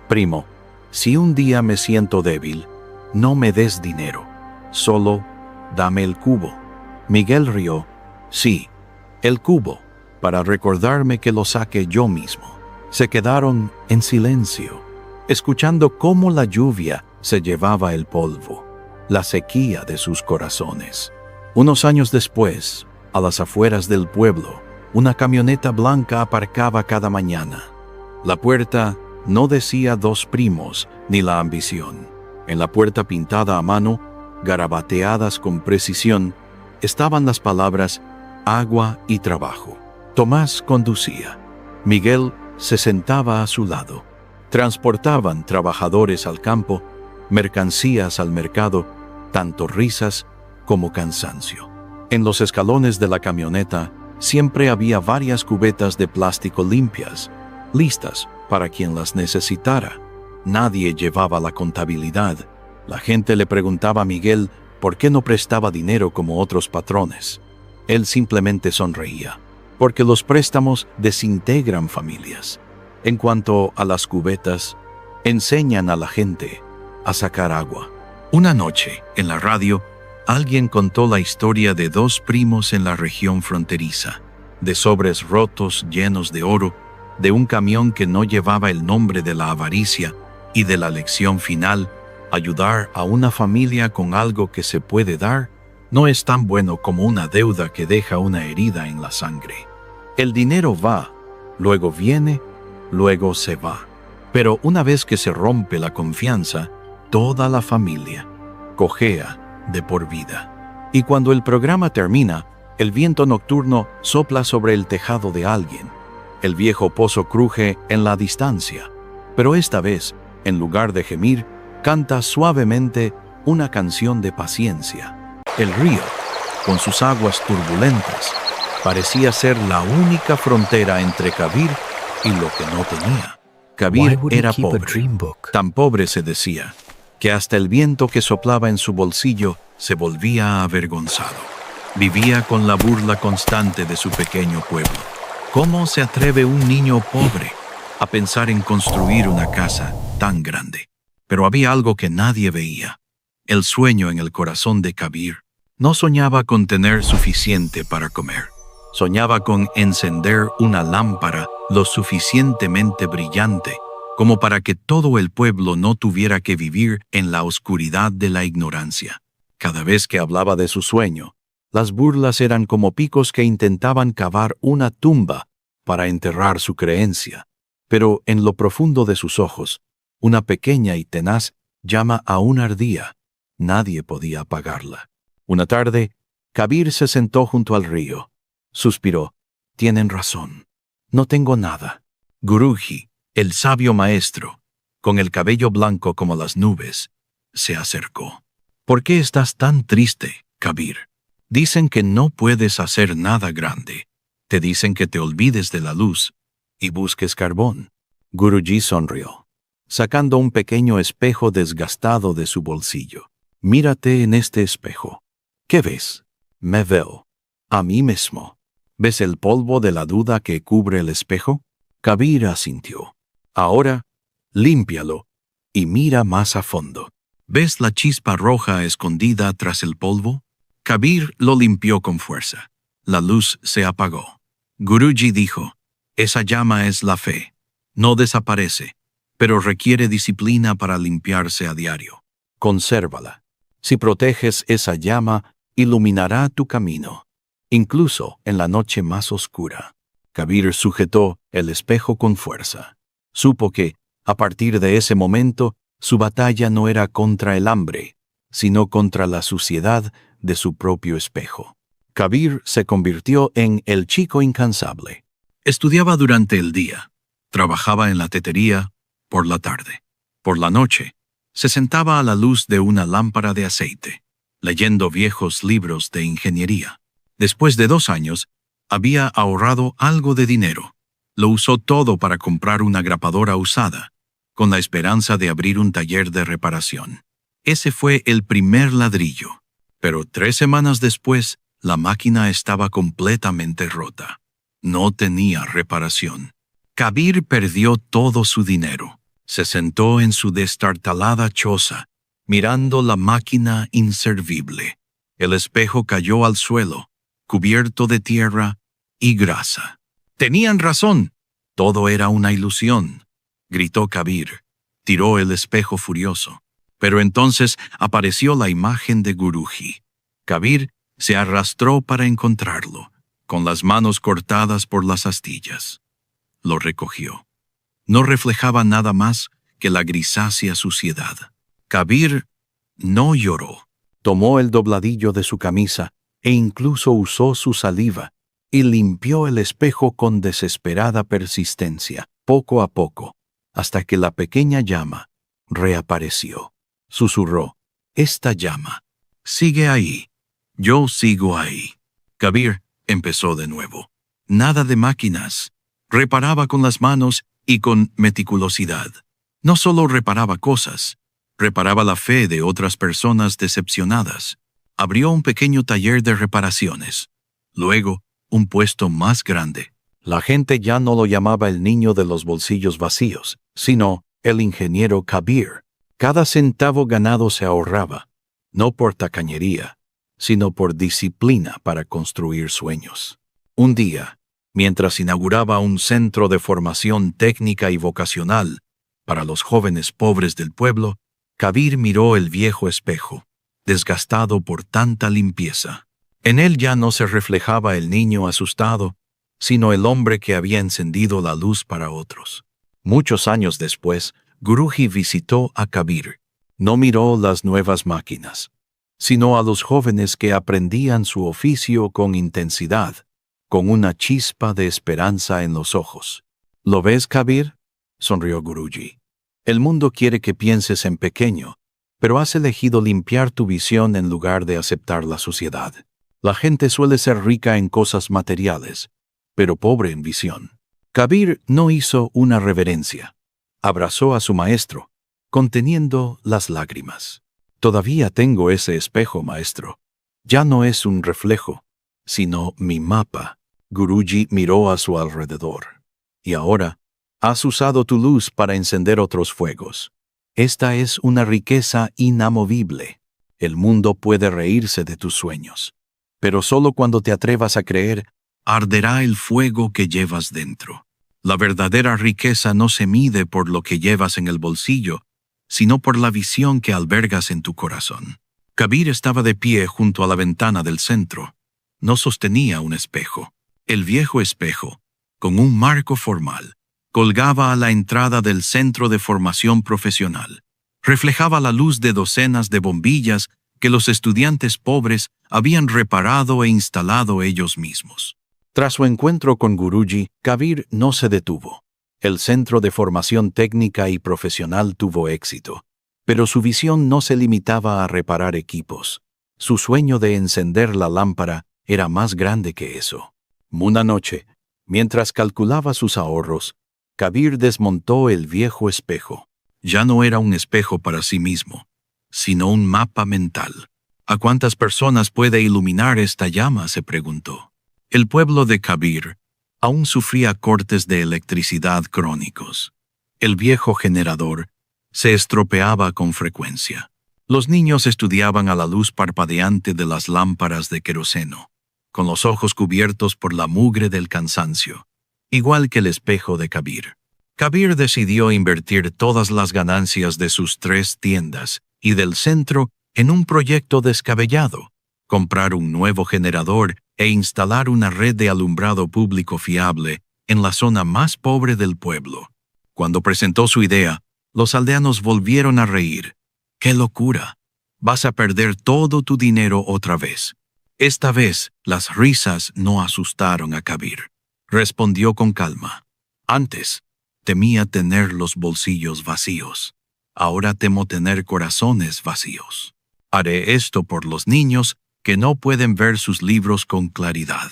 primo, si un día me siento débil, no me des dinero, solo dame el cubo. Miguel rió. Sí, el cubo, para recordarme que lo saqué yo mismo. Se quedaron en silencio, escuchando cómo la lluvia se llevaba el polvo, la sequía de sus corazones. Unos años después, a las afueras del pueblo, una camioneta blanca aparcaba cada mañana. La puerta no decía Dos Primos ni La Ambición. En la puerta pintada a mano, garabateadas con precisión, estaban las palabras agua y trabajo. Tomás conducía. Miguel se sentaba a su lado. Transportaban trabajadores al campo, mercancías al mercado, tanto risas como cansancio. En los escalones de la camioneta siempre había varias cubetas de plástico limpias, listas para quien las necesitara. Nadie llevaba la contabilidad. La gente le preguntaba a Miguel por qué no prestaba dinero como otros patrones. Él simplemente sonreía, porque los préstamos desintegran familias. En cuanto a las cubetas, enseñan a la gente a sacar agua. Una noche, en la radio, alguien contó la historia de dos primos en la región fronteriza, de sobres rotos llenos de oro, de un camión que no llevaba el nombre de la avaricia y de la lección final: ayudar a una familia con algo que se puede dar no es tan bueno como una deuda que deja una herida en la sangre. El dinero va, luego viene, luego se va. Pero una vez que se rompe la confianza, toda la familia cojea de por vida. Y cuando el programa termina, el viento nocturno sopla sobre el tejado de alguien. El viejo pozo cruje en la distancia, pero esta vez, en lugar de gemir, canta suavemente una canción de paciencia. El río, con sus aguas turbulentas, parecía ser la única frontera entre Kabir y lo que no tenía. Kabir era pobre, tan pobre se decía, que hasta el viento que soplaba en su bolsillo se volvía avergonzado. Vivía con la burla constante de su pequeño pueblo. ¿Cómo se atreve un niño pobre a pensar en construir una casa tan grande? Pero había algo que nadie veía: el sueño en el corazón de Kabir. No soñaba con tener suficiente para comer. Soñaba con encender una lámpara lo suficientemente brillante como para que todo el pueblo no tuviera que vivir en la oscuridad de la ignorancia. Cada vez que hablaba de su sueño, las burlas eran como picos que intentaban cavar una tumba para enterrar su creencia. Pero en lo profundo de sus ojos, una pequeña y tenaz llama aún ardía. Nadie podía apagarla. Una tarde, Kabir se sentó junto al río. Suspiró. Tienen razón. No tengo nada. Guruji, el sabio maestro, con el cabello blanco como las nubes, se acercó. ¿Por qué estás tan triste, Kabir? Dicen que no puedes hacer nada grande. Te dicen que te olvides de la luz y busques carbón. Guruji sonrió, sacando un pequeño espejo desgastado de su bolsillo. Mírate en este espejo. ¿Qué ves? Me veo. A mí mismo. ¿Ves el polvo de la duda que cubre el espejo? Kabir asintió. Ahora, límpialo y mira más a fondo. ¿Ves la chispa roja escondida tras el polvo? Kabir lo limpió con fuerza. La luz se apagó. Guruji dijo: esa llama es la fe. No desaparece, pero requiere disciplina para limpiarse a diario. Consérvala. Si proteges esa llama, iluminará tu camino, incluso en la noche más oscura. Kabir sujetó el espejo con fuerza. Supo que, a partir de ese momento, su batalla no era contra el hambre, sino contra la suciedad de su propio espejo. Kabir se convirtió en el chico incansable. Estudiaba durante el día, trabajaba en la tetería por la tarde. Por la noche, se sentaba a la luz de una lámpara de aceite, leyendo viejos libros de ingeniería. Después de 2 años, había ahorrado algo de dinero. Lo usó todo para comprar una grapadora usada, con la esperanza de abrir un taller de reparación. Ese fue el primer ladrillo, pero 3 semanas después, la máquina estaba completamente rota. No tenía reparación. Kabir perdió todo su dinero. Se sentó en su destartalada choza, mirando la máquina inservible. El espejo cayó al suelo, cubierto de tierra y grasa. Tenían razón. Todo era una ilusión, gritó Kabir. Tiró el espejo furioso. Pero entonces apareció la imagen de Guruji. Kabir se arrastró para encontrarlo, con las manos cortadas por las astillas. Lo recogió. No reflejaba nada más que la grisácea suciedad. Kabir no lloró. Tomó el dobladillo de su camisa e incluso usó su saliva y limpió el espejo con desesperada persistencia. Poco a poco, hasta que la pequeña llama reapareció. Susurró: «Esta llama sigue ahí. Yo sigo ahí». Kabir empezó de nuevo. Nada de máquinas. Reparaba con las manos y con meticulosidad. No solo reparaba cosas, reparaba la fe de otras personas decepcionadas. Abrió un pequeño taller de reparaciones. Luego, un puesto más grande. La gente ya no lo llamaba el niño de los bolsillos vacíos, sino el ingeniero Kabir. Cada centavo ganado se ahorraba, no por tacañería, sino por disciplina para construir sueños. Un día, mientras inauguraba un centro de formación técnica y vocacional para los jóvenes pobres del pueblo, Kabir miró el viejo espejo, desgastado por tanta limpieza. En él ya no se reflejaba el niño asustado, sino el hombre que había encendido la luz para otros. Muchos años después, Guruji visitó a Kabir. No miró las nuevas máquinas, sino a los jóvenes que aprendían su oficio con intensidad, con una chispa de esperanza en los ojos. ¿Lo ves, Kabir?, sonrió Guruji. El mundo quiere que pienses en pequeño, pero has elegido limpiar tu visión en lugar de aceptar la suciedad. La gente suele ser rica en cosas materiales, pero pobre en visión. Kabir no hizo una reverencia. Abrazó a su maestro, conteniendo las lágrimas. «Todavía tengo ese espejo, maestro. Ya no es un reflejo, sino mi mapa». Guruji miró a su alrededor. «Y ahora, has usado tu luz para encender otros fuegos. Esta es una riqueza inamovible. El mundo puede reírse de tus sueños, pero solo cuando te atrevas a creer, arderá el fuego que llevas dentro. La verdadera riqueza no se mide por lo que llevas en el bolsillo, sino por la visión que albergas en tu corazón». Kabir estaba de pie junto a la ventana del centro. No sostenía un espejo. El viejo espejo, con un marco formal, colgaba a la entrada del centro de formación profesional. Reflejaba la luz de docenas de bombillas que los estudiantes pobres habían reparado e instalado ellos mismos. Tras su encuentro con Guruji, Kabir no se detuvo. El centro de formación técnica y profesional tuvo éxito, pero su visión no se limitaba a reparar equipos. Su sueño de encender la lámpara era más grande que eso. Una noche, mientras calculaba sus ahorros, Kabir desmontó el viejo espejo. Ya no era un espejo para sí mismo, sino un mapa mental. ¿A cuántas personas puede iluminar esta llama?, se preguntó. El pueblo de Kabir aún sufría cortes de electricidad crónicos. El viejo generador se estropeaba con frecuencia. Los niños estudiaban a la luz parpadeante de las lámparas de queroseno, con los ojos cubiertos por la mugre del cansancio, igual que el espejo de Kabir. Kabir decidió invertir todas las ganancias de sus 3 tiendas y del centro en un proyecto descabellado: comprar un nuevo generador e instalar una red de alumbrado público fiable en la zona más pobre del pueblo. Cuando presentó su idea, los aldeanos volvieron a reír. «¡Qué locura! Vas a perder todo tu dinero otra vez». Esta vez, las risas no asustaron a Kabir. Respondió con calma: «Antes, temía tener los bolsillos vacíos. Ahora temo tener corazones vacíos. Haré esto por los niños que no pueden ver sus libros con claridad».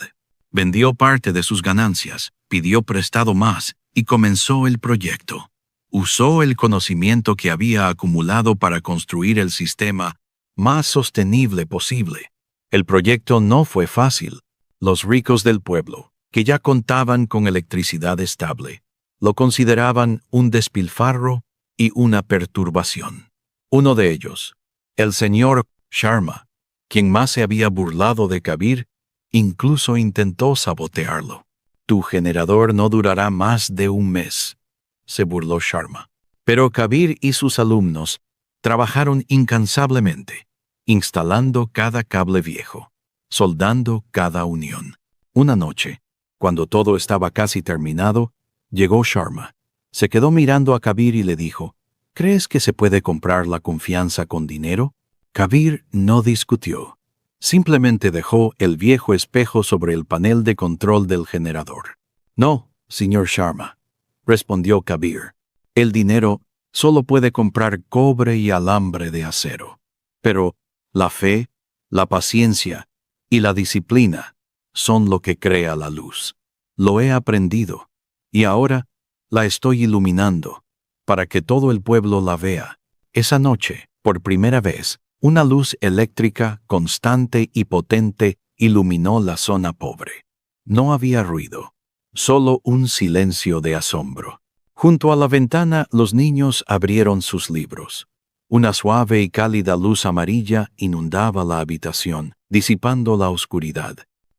Vendió parte de sus ganancias, pidió prestado más y comenzó el proyecto. Usó el conocimiento que había acumulado para construir el sistema más sostenible posible. El proyecto no fue fácil. Los ricos del pueblo, que ya contaban con electricidad estable, lo consideraban un despilfarro y una perturbación. Uno de ellos, el señor Sharma, quien más se había burlado de Kabir, incluso intentó sabotearlo. «Tu generador no durará más de un mes», se burló Sharma. Pero Kabir y sus alumnos trabajaron incansablemente, instalando cada cable viejo, soldando cada unión. Una noche, cuando todo estaba casi terminado, llegó Sharma. Se quedó mirando a Kabir y le dijo: «¿Crees que se puede comprar la confianza con dinero?». Kabir no discutió. Simplemente dejó el viejo espejo sobre el panel de control del generador. «No, señor Sharma», respondió Kabir. El dinero solo puede comprar cobre y alambre de acero, pero la fe, la paciencia y la disciplina son lo que crea la luz. Lo he aprendido, y ahora la estoy iluminando, para que todo el pueblo la vea. Esa noche, por primera vez, una luz eléctrica constante y potente iluminó la zona pobre. No había ruido, solo un silencio de asombro. Junto a la ventana, los niños abrieron sus libros. Una suave y cálida luz amarilla inundaba la habitación, disipando la oscuridad.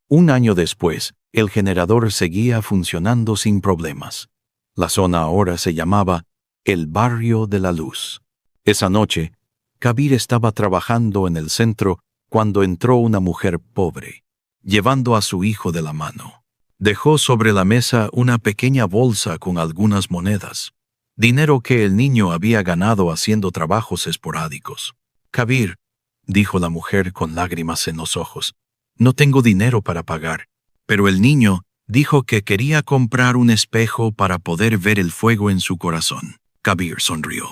Un año después, el generador seguía funcionando sin problemas. La zona ahora se llamaba el Barrio de la Luz. Esa noche, Kabir estaba trabajando en el centro cuando entró una mujer pobre, llevando a su hijo de la mano. Dejó sobre la mesa una pequeña bolsa con algunas monedas, dinero que el niño había ganado haciendo trabajos esporádicos. Kabir, dijo la mujer con lágrimas en los ojos, no tengo dinero para pagar, pero el niño dijo que quería comprar un espejo para poder ver el fuego en su corazón. Kabir sonrió.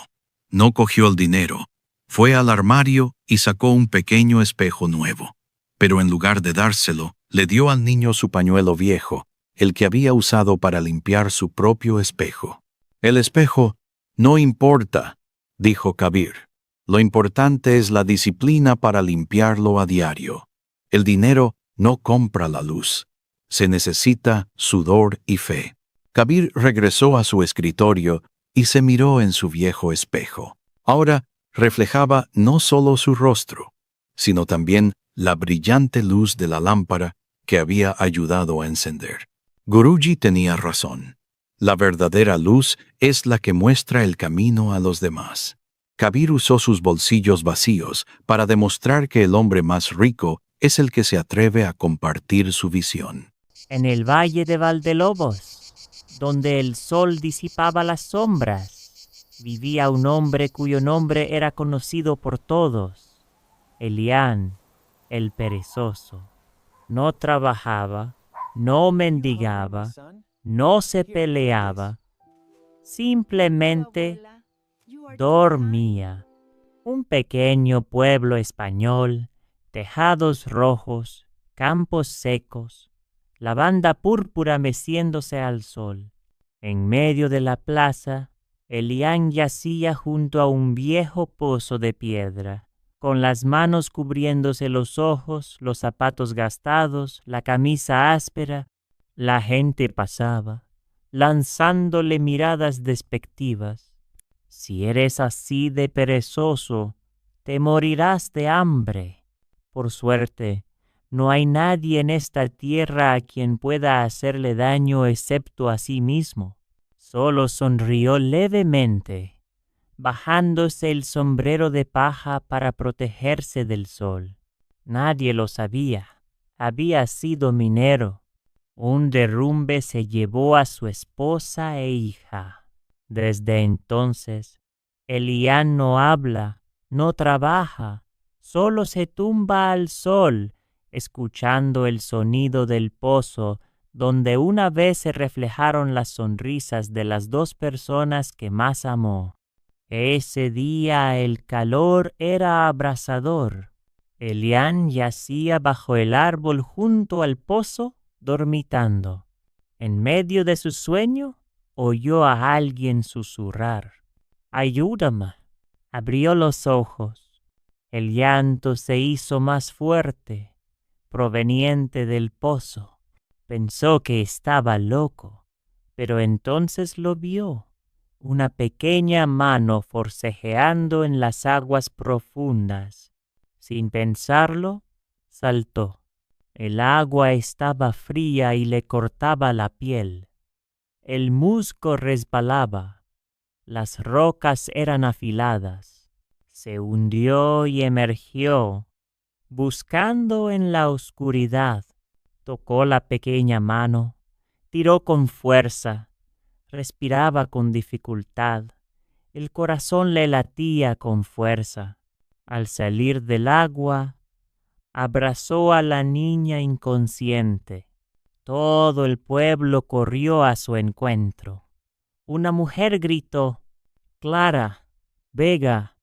No cogió el dinero, fue al armario y sacó un pequeño espejo nuevo, pero en lugar de dárselo, le dio al niño su pañuelo viejo, el que había usado para limpiar su propio espejo. El espejo no importa, dijo Kabir. Lo importante es la disciplina para limpiarlo a diario. El dinero no compra la luz. Se necesita sudor y fe. Kabir regresó a su escritorio y se miró en su viejo espejo. Ahora reflejaba no solo su rostro, sino también la brillante luz de la lámpara que había ayudado a encender. Guruji tenía razón. La verdadera luz es la que muestra el camino a los demás. Kabir usó sus bolsillos vacíos para demostrar que el hombre más rico es el que se atreve a compartir su visión. En el valle de Valdelobos, donde el sol disipaba las sombras, vivía un hombre cuyo nombre era conocido por todos, Elián, el perezoso. No trabajaba, no mendigaba, no se peleaba, simplemente dormía. Un pequeño pueblo español, tejados rojos, campos secos, lavanda púrpura meciéndose al sol. En medio de la plaza, Elián yacía junto a un viejo pozo de piedra, con las manos cubriéndose los ojos, los zapatos gastados, la camisa áspera. La gente pasaba, lanzándole miradas despectivas. Si eres así de perezoso, te morirás de hambre. Por suerte, no hay nadie en esta tierra a quien pueda hacerle daño excepto a sí mismo. Solo sonrió levemente, bajándose el sombrero de paja para protegerse del sol. Nadie lo sabía. Había sido minero. Un derrumbe se llevó a su esposa e hija. Desde entonces, Elián no habla, no trabaja, solo se tumba al sol, escuchando el sonido del pozo donde una vez se reflejaron las sonrisas de las dos personas que más amó. Ese día el calor era abrasador. Elián yacía bajo el árbol junto al pozo, dormitando. En medio de su sueño, oyó a alguien susurrar: «Ayúdame». Abrió los ojos. El llanto se hizo más fuerte, proveniente del pozo. Pensó que estaba loco, pero entonces lo vio. Una pequeña mano forcejeando en las aguas profundas. Sin pensarlo, saltó. El agua estaba fría y le cortaba la piel. El musgo resbalaba. Las rocas eran afiladas. Se hundió y emergió, buscando en la oscuridad. Tocó la pequeña mano, tiró con fuerza, respiraba con dificultad. El corazón le latía con fuerza. Al salir del agua, abrazó a la niña inconsciente. Todo el pueblo corrió a su encuentro. Una mujer gritó: Clara, Vega,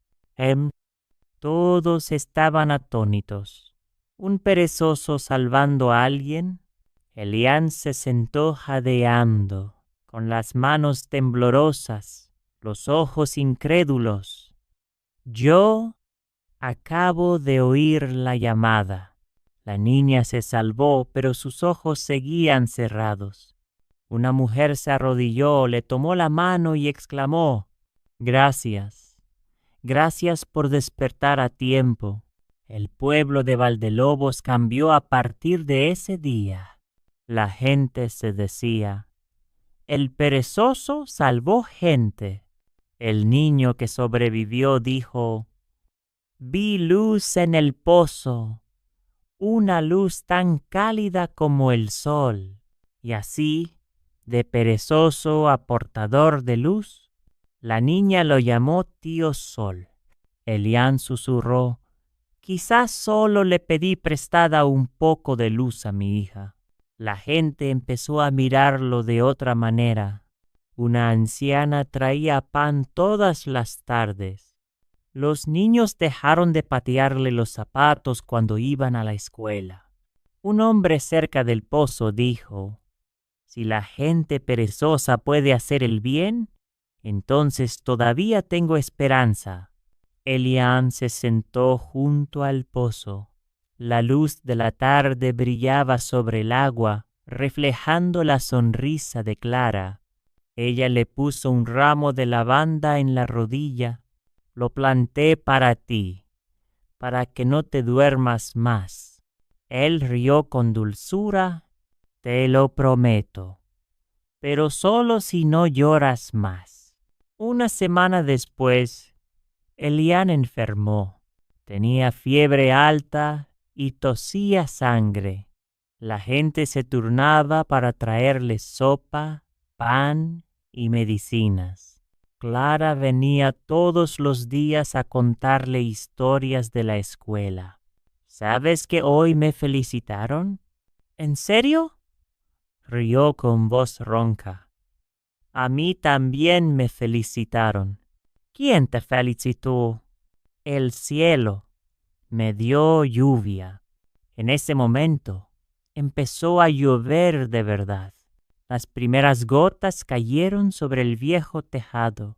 todos estaban atónitos. ¿Un perezoso salvando a alguien? Elián se sentó jadeando, con las manos temblorosas, los ojos incrédulos. Yo acabo de oír la llamada. La niña se salvó, pero sus ojos seguían cerrados. Una mujer se arrodilló, le tomó la mano y exclamó: «Gracias, gracias por despertar a tiempo». El pueblo de Valdelobos cambió a partir de ese día. La gente se decía: «El perezoso salvó gente». El niño que sobrevivió dijo: «Vi luz en el pozo, una luz tan cálida como el sol». Y así, de perezoso a portador de luz, la niña lo llamó Tío Sol. Elián susurró: «Quizás solo le pedí prestada un poco de luz a mi hija». La gente empezó a mirarlo de otra manera. Una anciana traía pan todas las tardes. Los niños dejaron de patearle los zapatos cuando iban a la escuela. Un hombre cerca del pozo dijo: «Si la gente perezosa puede hacer el bien, entonces todavía tengo esperanza». Elián se sentó junto al pozo. La luz de la tarde brillaba sobre el agua, reflejando la sonrisa de Clara. Ella le puso un ramo de lavanda en la rodilla. «Lo planté para ti, para que no te duermas más». Él rió con dulzura: «Te lo prometo, pero solo si no lloras más». Una semana después, Elián enfermó. Tenía fiebre alta y tosía sangre. La gente se turnaba para traerle sopa, pan y medicinas. Clara venía todos los días a contarle historias de la escuela. «¿Sabes que hoy me felicitaron?» «¿En serio?», rió con voz ronca. «A mí también me felicitaron». «¿Quién te felicitó?» «El cielo me dio lluvia». En ese momento empezó a llover de verdad. Las primeras gotas cayeron sobre el viejo tejado,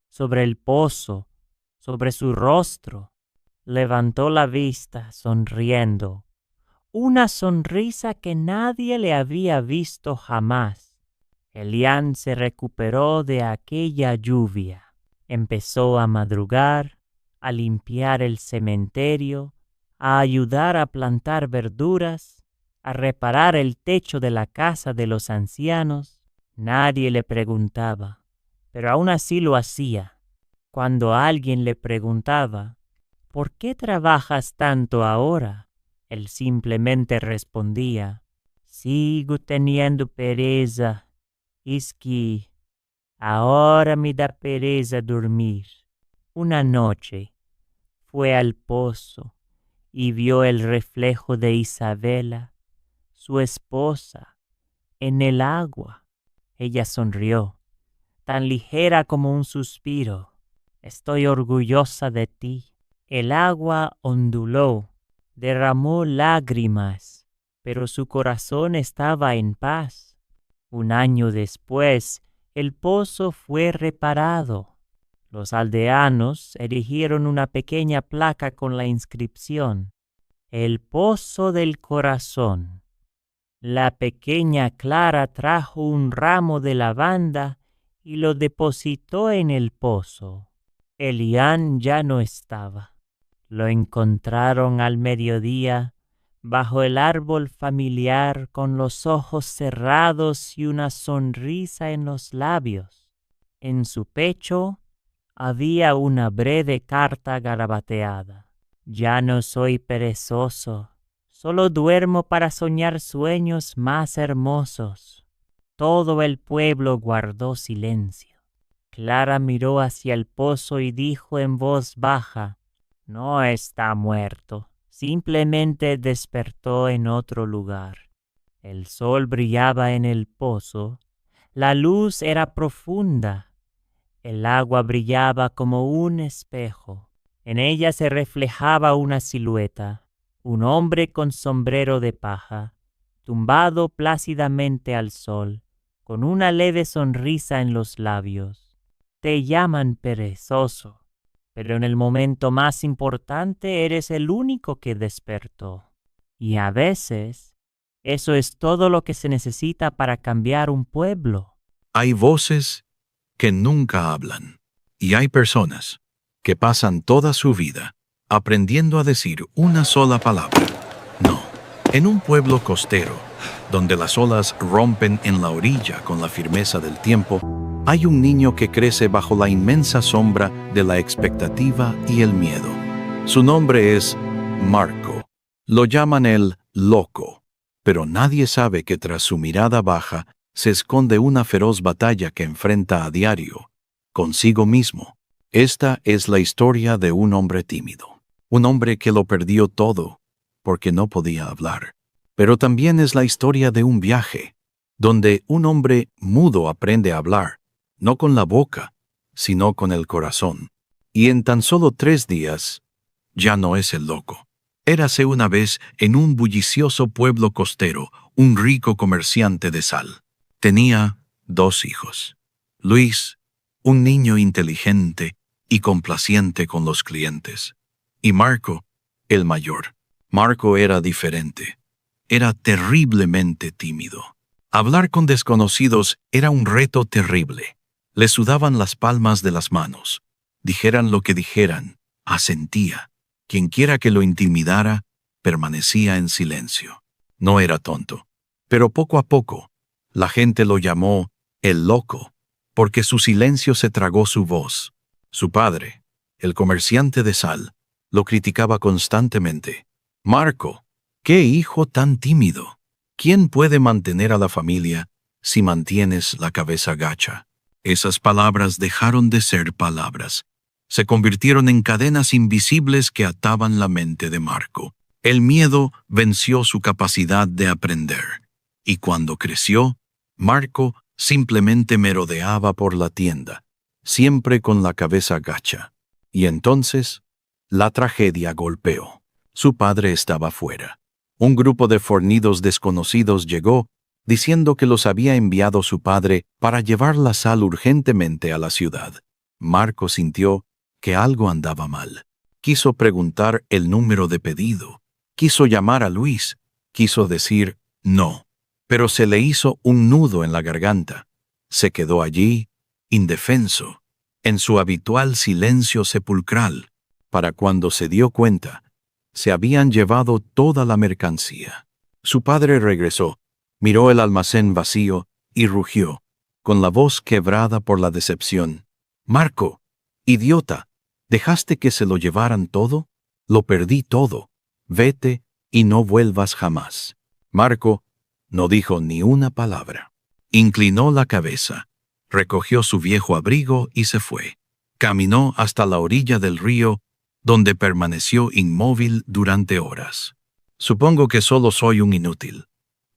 sobre el pozo, sobre su rostro. Levantó la vista sonriendo, una sonrisa que nadie le había visto jamás. Elián se recuperó de aquella lluvia. Empezó a madrugar, a limpiar el cementerio, a ayudar a plantar verduras, a reparar el techo de la casa de los ancianos. Nadie le preguntaba, pero aún así lo hacía. Cuando alguien le preguntaba: «¿Por qué trabajas tanto ahora?», él simplemente respondía: «Sigo teniendo pereza. Es que ahora me da pereza dormir». Una noche fue al pozo y vio el reflejo de Isabela, su esposa, en el agua. Ella sonrió, tan ligera como un suspiro. «Estoy orgullosa de ti». El agua onduló, derramó lágrimas, pero su corazón estaba en paz. Un año después, el pozo fue reparado. Los aldeanos erigieron una pequeña placa con la inscripción: «El pozo del corazón». La pequeña Clara trajo un ramo de lavanda y lo depositó en el pozo. Elián ya no estaba. Lo encontraron al mediodía bajo el árbol familiar, con los ojos cerrados y una sonrisa en los labios. En su pecho había una breve carta garabateada: «Ya no soy perezoso, solo duermo para soñar sueños más hermosos». Todo el pueblo guardó silencio. Clara miró hacia el pozo y dijo en voz baja: «No está muerto, simplemente despertó en otro lugar». El sol brillaba en el pozo, la luz era profunda. El agua brillaba como un espejo. En ella se reflejaba una silueta, un hombre con sombrero de paja, tumbado plácidamente al sol, con una leve sonrisa en los labios. Te llaman perezoso, pero en el momento más importante eres el único que despertó. Y a veces, eso es todo lo que se necesita para cambiar un pueblo. Hay voces que nunca hablan, y hay personas que pasan toda su vida aprendiendo a decir una sola palabra: no. En un pueblo costero, donde las olas rompen en la orilla con la firmeza del tiempo, hay un niño que crece bajo la inmensa sombra de la expectativa y el miedo. Su nombre es Marco. Lo llaman el loco, pero nadie sabe que tras su mirada baja se esconde una feroz batalla que enfrenta a diario, consigo mismo. Esta es la historia de un hombre tímido, un hombre que lo perdió todo porque no podía hablar. Pero también es la historia de un viaje, donde un hombre mudo aprende a hablar, no con la boca, sino con el corazón. Y en tan solo 3 días, ya no es el loco. Érase una vez en un bullicioso pueblo costero, un rico comerciante de sal. Tenía 2 hijos. Luis, un niño inteligente y complaciente con los clientes, y Marco, el mayor. Marco era diferente. Era terriblemente tímido. Hablar con desconocidos era un reto terrible. Le sudaban las palmas de las manos. Dijeran lo que dijeran, asentía. Quienquiera que lo intimidara, permanecía en silencio. No era tonto, pero poco a poco, la gente lo llamó el loco, porque su silencio se tragó su voz. Su padre, el comerciante de sal, lo criticaba constantemente. Marco, ¡qué hijo tan tímido! ¿Quién puede mantener a la familia si mantienes la cabeza gacha? Esas palabras dejaron de ser palabras. Se convirtieron en cadenas invisibles que ataban la mente de Marco. El miedo venció su capacidad de aprender. Y cuando creció, Marco simplemente merodeaba por la tienda, siempre con la cabeza gacha. Y entonces, la tragedia golpeó. Su padre estaba fuera. Un grupo de fornidos desconocidos llegó, diciendo que los había enviado su padre para llevar la sal urgentemente a la ciudad. Marco sintió que algo andaba mal. Quiso preguntar el número de pedido. Quiso llamar a Luis. Quiso decir no. Pero se le hizo un nudo en la garganta. Se quedó allí, indefenso, en su habitual silencio sepulcral, para cuando se dio cuenta, se habían llevado toda la mercancía. Su padre regresó, miró el almacén vacío y rugió, con la voz quebrada por la decepción: «Marco, idiota, ¿dejaste que se lo llevaran todo? Lo perdí todo. Vete y no vuelvas jamás». Marco no dijo ni una palabra. Inclinó la cabeza, recogió su viejo abrigo y se fue. Caminó hasta la orilla del río, donde permaneció inmóvil durante horas. Supongo que solo soy un inútil.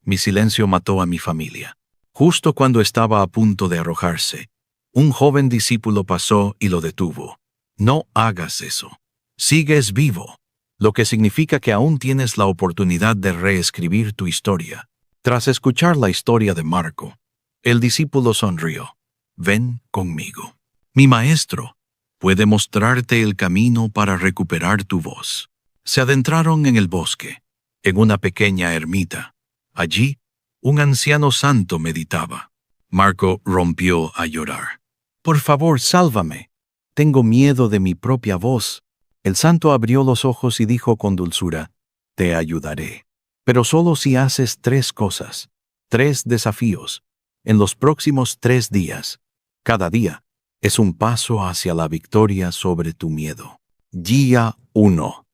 Mi silencio mató a mi familia. Justo cuando estaba a punto de arrojarse, un joven discípulo pasó y lo detuvo. No hagas eso. Sigues vivo, lo que significa que aún tienes la oportunidad de reescribir tu historia. Tras escuchar la historia de Marco, el discípulo sonrió. «Ven conmigo. Mi maestro puede mostrarte el camino para recuperar tu voz». Se adentraron en el bosque, en una pequeña ermita. Allí, un anciano santo meditaba. Marco rompió a llorar. «Por favor, sálvame. Tengo miedo de mi propia voz». El santo abrió los ojos y dijo con dulzura: «Te ayudaré. Pero solo si haces 3 cosas, 3 desafíos, en los próximos 3 días. Cada día es un paso hacia la victoria sobre tu miedo». Día 1.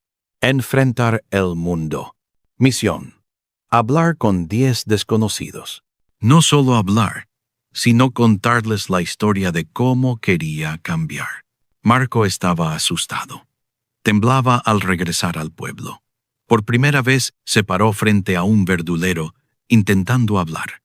Enfrentar el mundo. Misión: hablar con 10 desconocidos. No solo hablar, sino contarles la historia de cómo quería cambiar. Marco estaba asustado. Temblaba al regresar al pueblo. Por primera vez se paró frente a un verdulero, intentando hablar.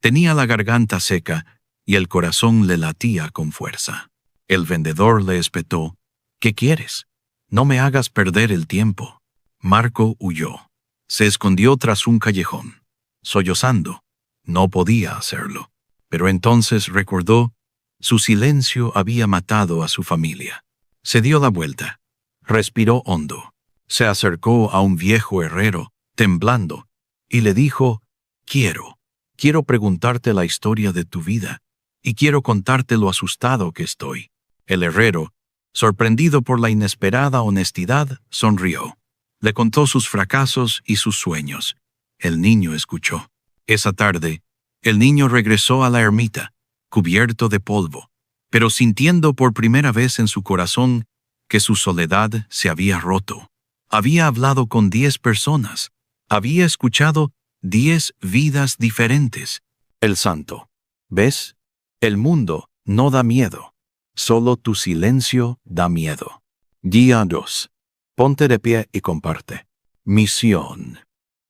Tenía la garganta seca y el corazón le latía con fuerza. El vendedor le espetó: «¿Qué quieres? No me hagas perder el tiempo». Marco huyó. Se escondió tras un callejón, sollozando. No podía hacerlo. Pero entonces recordó: su silencio había matado a su familia. Se dio la vuelta. Respiró hondo. Se acercó a un viejo herrero, temblando, y le dijo: Quiero preguntarte la historia de tu vida, y quiero contarte lo asustado que estoy». El herrero, sorprendido por la inesperada honestidad, sonrió. Le contó sus fracasos y sus sueños. El niño escuchó. Esa tarde, el niño regresó a la ermita, cubierto de polvo, pero sintiendo por primera vez en su corazón que su soledad se había roto. Había hablado con 10 personas. Había escuchado 10 vidas diferentes. El santo. ¿Ves? El mundo no da miedo. Solo tu silencio da miedo. Día 2. Ponte de pie y comparte. Misión: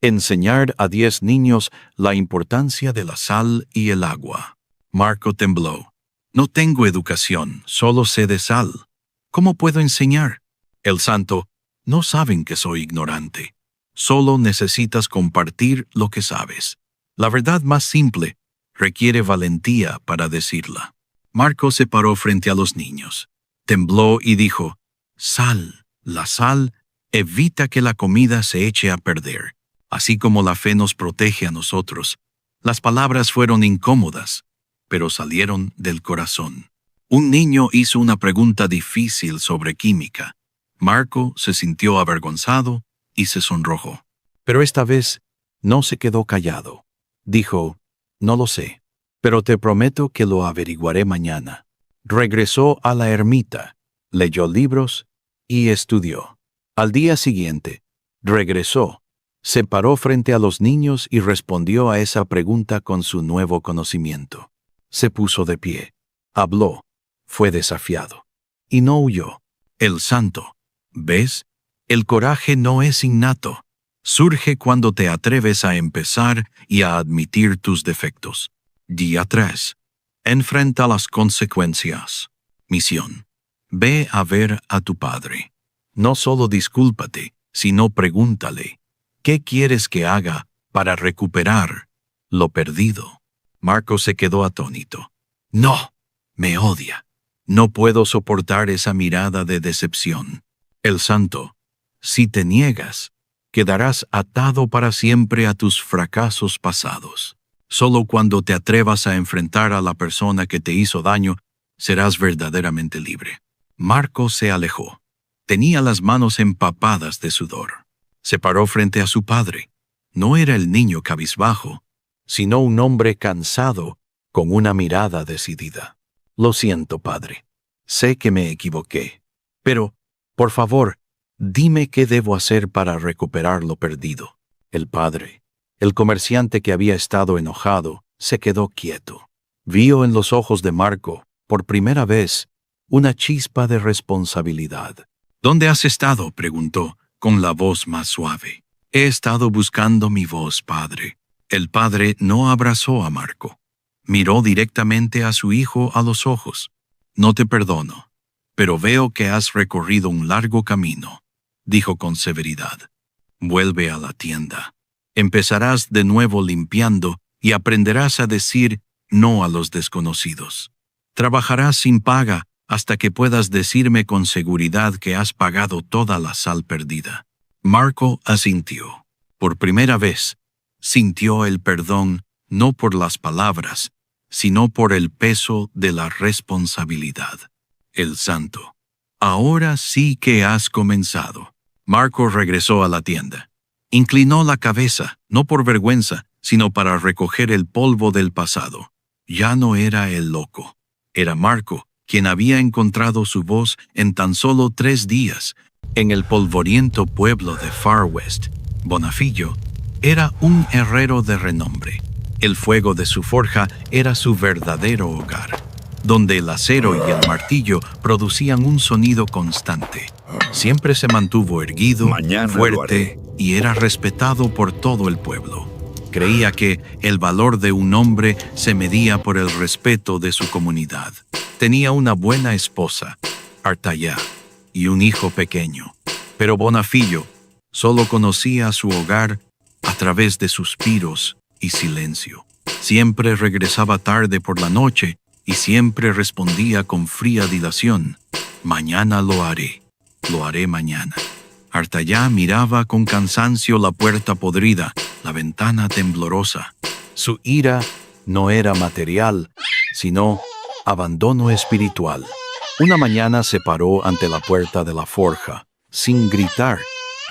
enseñar a 10 niños la importancia de la sal y el agua. Marco tembló. No tengo educación, solo sé de sal. ¿Cómo puedo enseñar? El santo: no saben que soy ignorante. Solo necesitas compartir lo que sabes. La verdad más simple requiere valentía para decirla. Marco se paró frente a los niños. Tembló y dijo: «Sal, la sal evita que la comida se eche a perder. Así como la fe nos protege a nosotros». Las palabras fueron incómodas, pero salieron del corazón. Un niño hizo una pregunta difícil sobre química. Marco se sintió avergonzado y se sonrojó. Pero esta vez no se quedó callado. Dijo: «No lo sé, pero te prometo que lo averiguaré mañana». Regresó a la ermita, leyó libros y estudió. Al día siguiente, regresó, se paró frente a los niños y respondió a esa pregunta con su nuevo conocimiento. Se puso de pie, habló, fue desafiado, y no huyó. El santo. ¿Ves? El coraje no es innato. Surge cuando te atreves a empezar y a admitir tus defectos. Día 3. Enfrenta las consecuencias. Misión: ve a ver a tu padre. No solo discúlpate, sino pregúntale: ¿qué quieres que haga para recuperar lo perdido? Marco se quedó atónito. No, me odia. No puedo soportar esa mirada de decepción. El santo: si te niegas, quedarás atado para siempre a tus fracasos pasados. Solo cuando te atrevas a enfrentar a la persona que te hizo daño, serás verdaderamente libre. Marco se alejó. Tenía las manos empapadas de sudor. Se paró frente a su padre. No era el niño cabizbajo, sino un hombre cansado, con una mirada decidida. Lo siento, padre. Sé que me equivoqué. Pero, por favor, dime qué debo hacer para recuperar lo perdido. El padre, el comerciante que había estado enojado, se quedó quieto. Vio en los ojos de Marco, por primera vez, una chispa de responsabilidad. ¿Dónde has estado?, preguntó, con la voz más suave. He estado buscando mi voz, padre. El padre no abrazó a Marco. Miró directamente a su hijo a los ojos. No te perdono, pero veo que has recorrido un largo camino, dijo con severidad. Vuelve a la tienda. Empezarás de nuevo limpiando y aprenderás a decir no a los desconocidos. Trabajarás sin paga hasta que puedas decirme con seguridad que has pagado toda la sal perdida. Marco asintió. Por primera vez, sintió el perdón no por las palabras, sino por el peso de la responsabilidad. El santo: ahora sí que has comenzado. Marco regresó a la tienda. Inclinó la cabeza, no por vergüenza, sino para recoger el polvo del pasado. Ya no era el loco. Era Marco, quien había encontrado su voz en tan solo 3 días, en el polvoriento pueblo de Far West. Bonafillo era un herrero de renombre. El fuego de su forja era su verdadero hogar, donde el acero y el martillo producían un sonido constante. Siempre se mantuvo erguido, fuerte, y era respetado por todo el pueblo. Creía que el valor de un hombre se medía por el respeto de su comunidad. Tenía una buena esposa, Artayá, y un hijo pequeño. Pero Bonafillo solo conocía su hogar a través de suspiros y silencio. Siempre regresaba tarde por la noche y siempre respondía con fría dilación: mañana lo haré mañana. Artayá miraba con cansancio la puerta podrida, la ventana temblorosa. Su ira no era material, sino abandono espiritual. Una mañana se paró ante la puerta de la forja, sin gritar,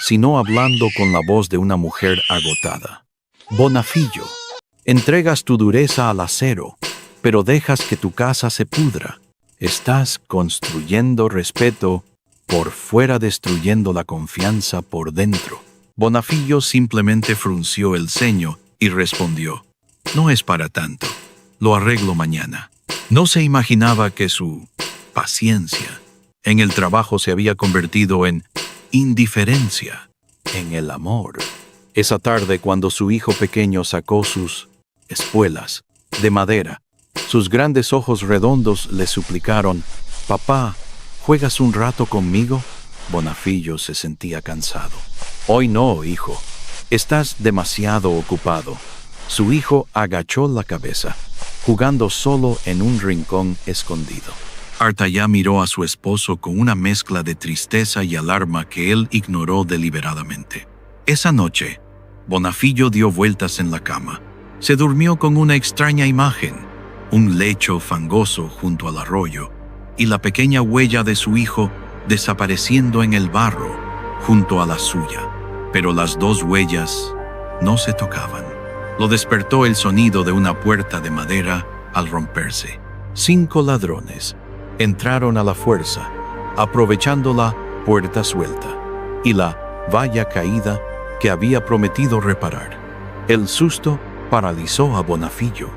sino hablando con la voz de una mujer agotada. Bonafillo, entregas tu dureza al acero, pero dejas que tu casa se pudra. Estás construyendo respeto por fuera, destruyendo la confianza por dentro. Bonafillo simplemente frunció el ceño y respondió: no es para tanto, lo arreglo mañana. No se imaginaba que su paciencia en el trabajo se había convertido en indiferencia en el amor. Esa tarde, cuando su hijo pequeño sacó sus espuelas de madera, sus grandes ojos redondos le suplicaron: «Papá, ¿juegas un rato conmigo?». Bonafillo se sentía cansado. «Hoy no, hijo. Estás demasiado ocupado». Su hijo agachó la cabeza, jugando solo en un rincón escondido. Artayá miró a su esposo con una mezcla de tristeza y alarma que él ignoró deliberadamente. Esa noche, Bonafillo dio vueltas en la cama. Se durmió con una extraña imagen: un lecho fangoso junto al arroyo y la pequeña huella de su hijo desapareciendo en el barro junto a la suya. Pero las dos huellas no se tocaban. Lo despertó el sonido de una puerta de madera al romperse. 5 ladrones entraron a la fuerza, aprovechando la puerta suelta y la valla caída que había prometido reparar. El susto paralizó a Bonafillo.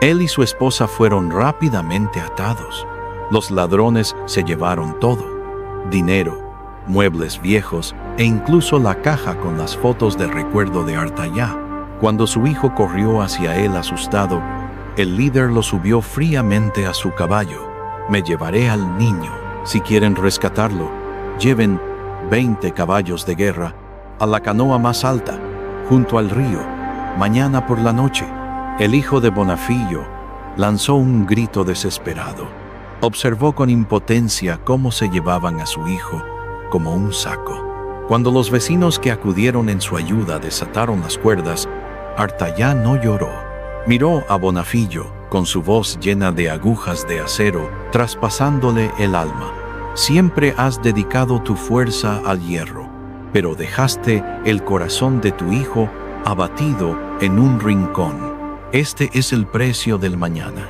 Él y su esposa fueron rápidamente atados. Los ladrones se llevaron todo: dinero, muebles viejos e incluso la caja con las fotos de recuerdo de Artayá. Cuando su hijo corrió hacia él asustado, el líder lo subió fríamente a su caballo. «Me llevaré al niño. Si quieren rescatarlo, lleven 20 caballos de guerra a la canoa más alta, junto al río, mañana por la noche». El hijo de Bonafillo lanzó un grito desesperado. Observó con impotencia cómo se llevaban a su hijo como un saco. Cuando los vecinos que acudieron en su ayuda desataron las cuerdas, Artayá no lloró. Miró a Bonafillo con su voz llena de agujas de acero, traspasándole el alma. «Siempre has dedicado tu fuerza al hierro, pero dejaste el corazón de tu hijo abatido en un rincón. Este es el precio del mañana».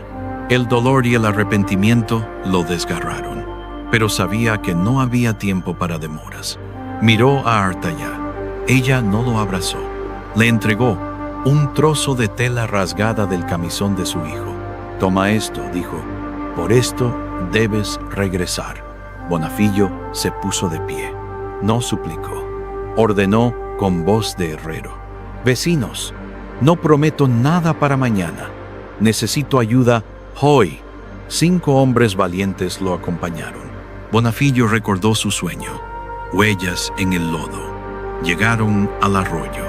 El dolor y el arrepentimiento lo desgarraron, pero sabía que no había tiempo para demoras. Miró a Artayá. Ella no lo abrazó. Le entregó un trozo de tela rasgada del camisón de su hijo. «Toma esto», dijo. «Por esto debes regresar». Bonafillo se puso de pie. No suplicó. Ordenó con voz de herrero: «Vecinos, no prometo nada para mañana. Necesito ayuda hoy». 5 hombres valientes lo acompañaron. Bonafillo recordó su sueño: huellas en el lodo. Llegaron al arroyo.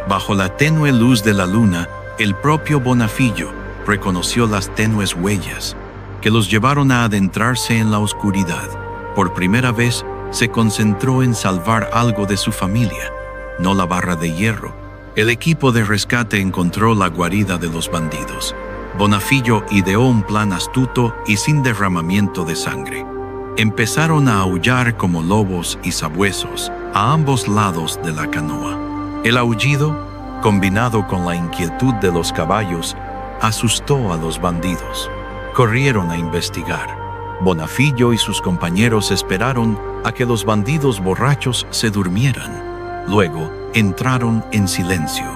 Bajo la tenue luz de la luna, el propio Bonafillo reconoció las tenues huellas que los llevaron a adentrarse en la oscuridad. Por primera vez se concentró en salvar algo de su familia, no la barra de hierro. El equipo de rescate encontró la guarida de los bandidos. Bonafillo ideó un plan astuto y sin derramamiento de sangre. Empezaron a aullar como lobos y sabuesos a ambos lados de la canoa. El aullido, combinado con la inquietud de los caballos, asustó a los bandidos. Corrieron a investigar. Bonafillo y sus compañeros esperaron a que los bandidos borrachos se durmieran. Luego entraron en silencio,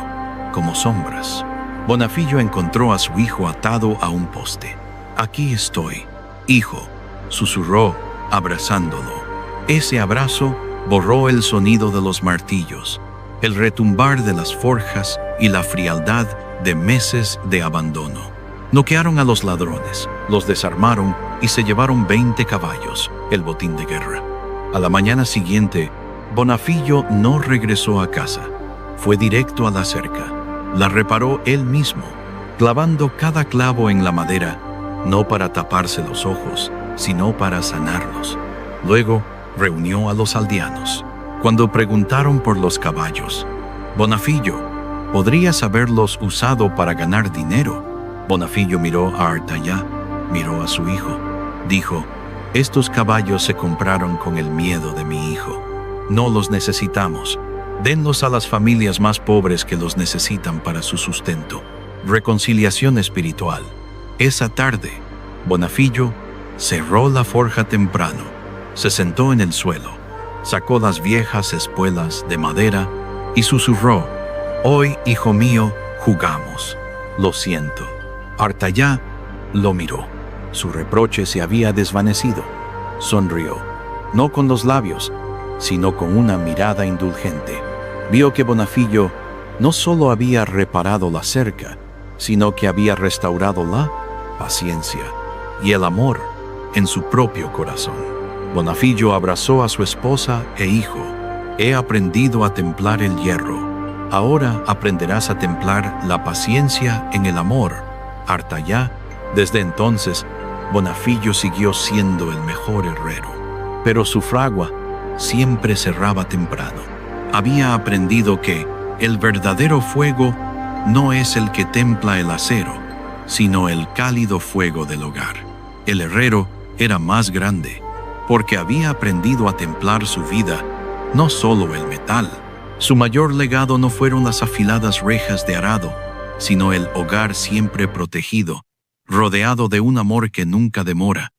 como sombras. Bonafillo encontró a su hijo atado a un poste. «Aquí estoy, hijo», susurró, abrazándolo. Ese abrazo borró el sonido de los martillos, el retumbar de las forjas y la frialdad de meses de abandono. Noquearon a los ladrones, Los desarmaron y se llevaron 20 caballos, el botín de guerra. A la mañana siguiente, Bonafillo no regresó a casa. Fue directo a la cerca. La reparó él mismo, clavando cada clavo en la madera, no para taparse los ojos, sino para sanarlos. Luego reunió a los aldeanos. Cuando preguntaron por los caballos, Bonafillo, ¿podrías haberlos usado para ganar dinero? Bonafillo miró a Artayá, miró a su hijo. Dijo, estos caballos se compraron con el miedo de mi hijo. No los necesitamos. Denlos a las familias más pobres que los necesitan para su sustento. Reconciliación espiritual. Esa tarde, Bonafillo cerró la forja temprano, se sentó en el suelo, sacó las viejas espuelas de madera y susurró, «Hoy, hijo mío, jugamos. Lo siento». Artayá lo miró. Su reproche se había desvanecido. Sonrió, no con los labios, sino con una mirada indulgente. Vio que Bonafillo no solo había reparado la cerca, sino que había restaurado la paciencia y el amor en su propio corazón. Bonafillo abrazó a su esposa e hijo. He aprendido a templar el hierro. Ahora aprenderás a templar la paciencia en el amor, Artayá. Desde entonces, Bonafillo siguió siendo el mejor herrero. Pero su fragua siempre cerraba temprano. Había aprendido que el verdadero fuego no es el que templa el acero, sino el cálido fuego del hogar. El herrero era más grande, porque había aprendido a templar su vida, no solo el metal. Su mayor legado no fueron las afiladas rejas de arado, sino el hogar siempre protegido, rodeado de un amor que nunca demora,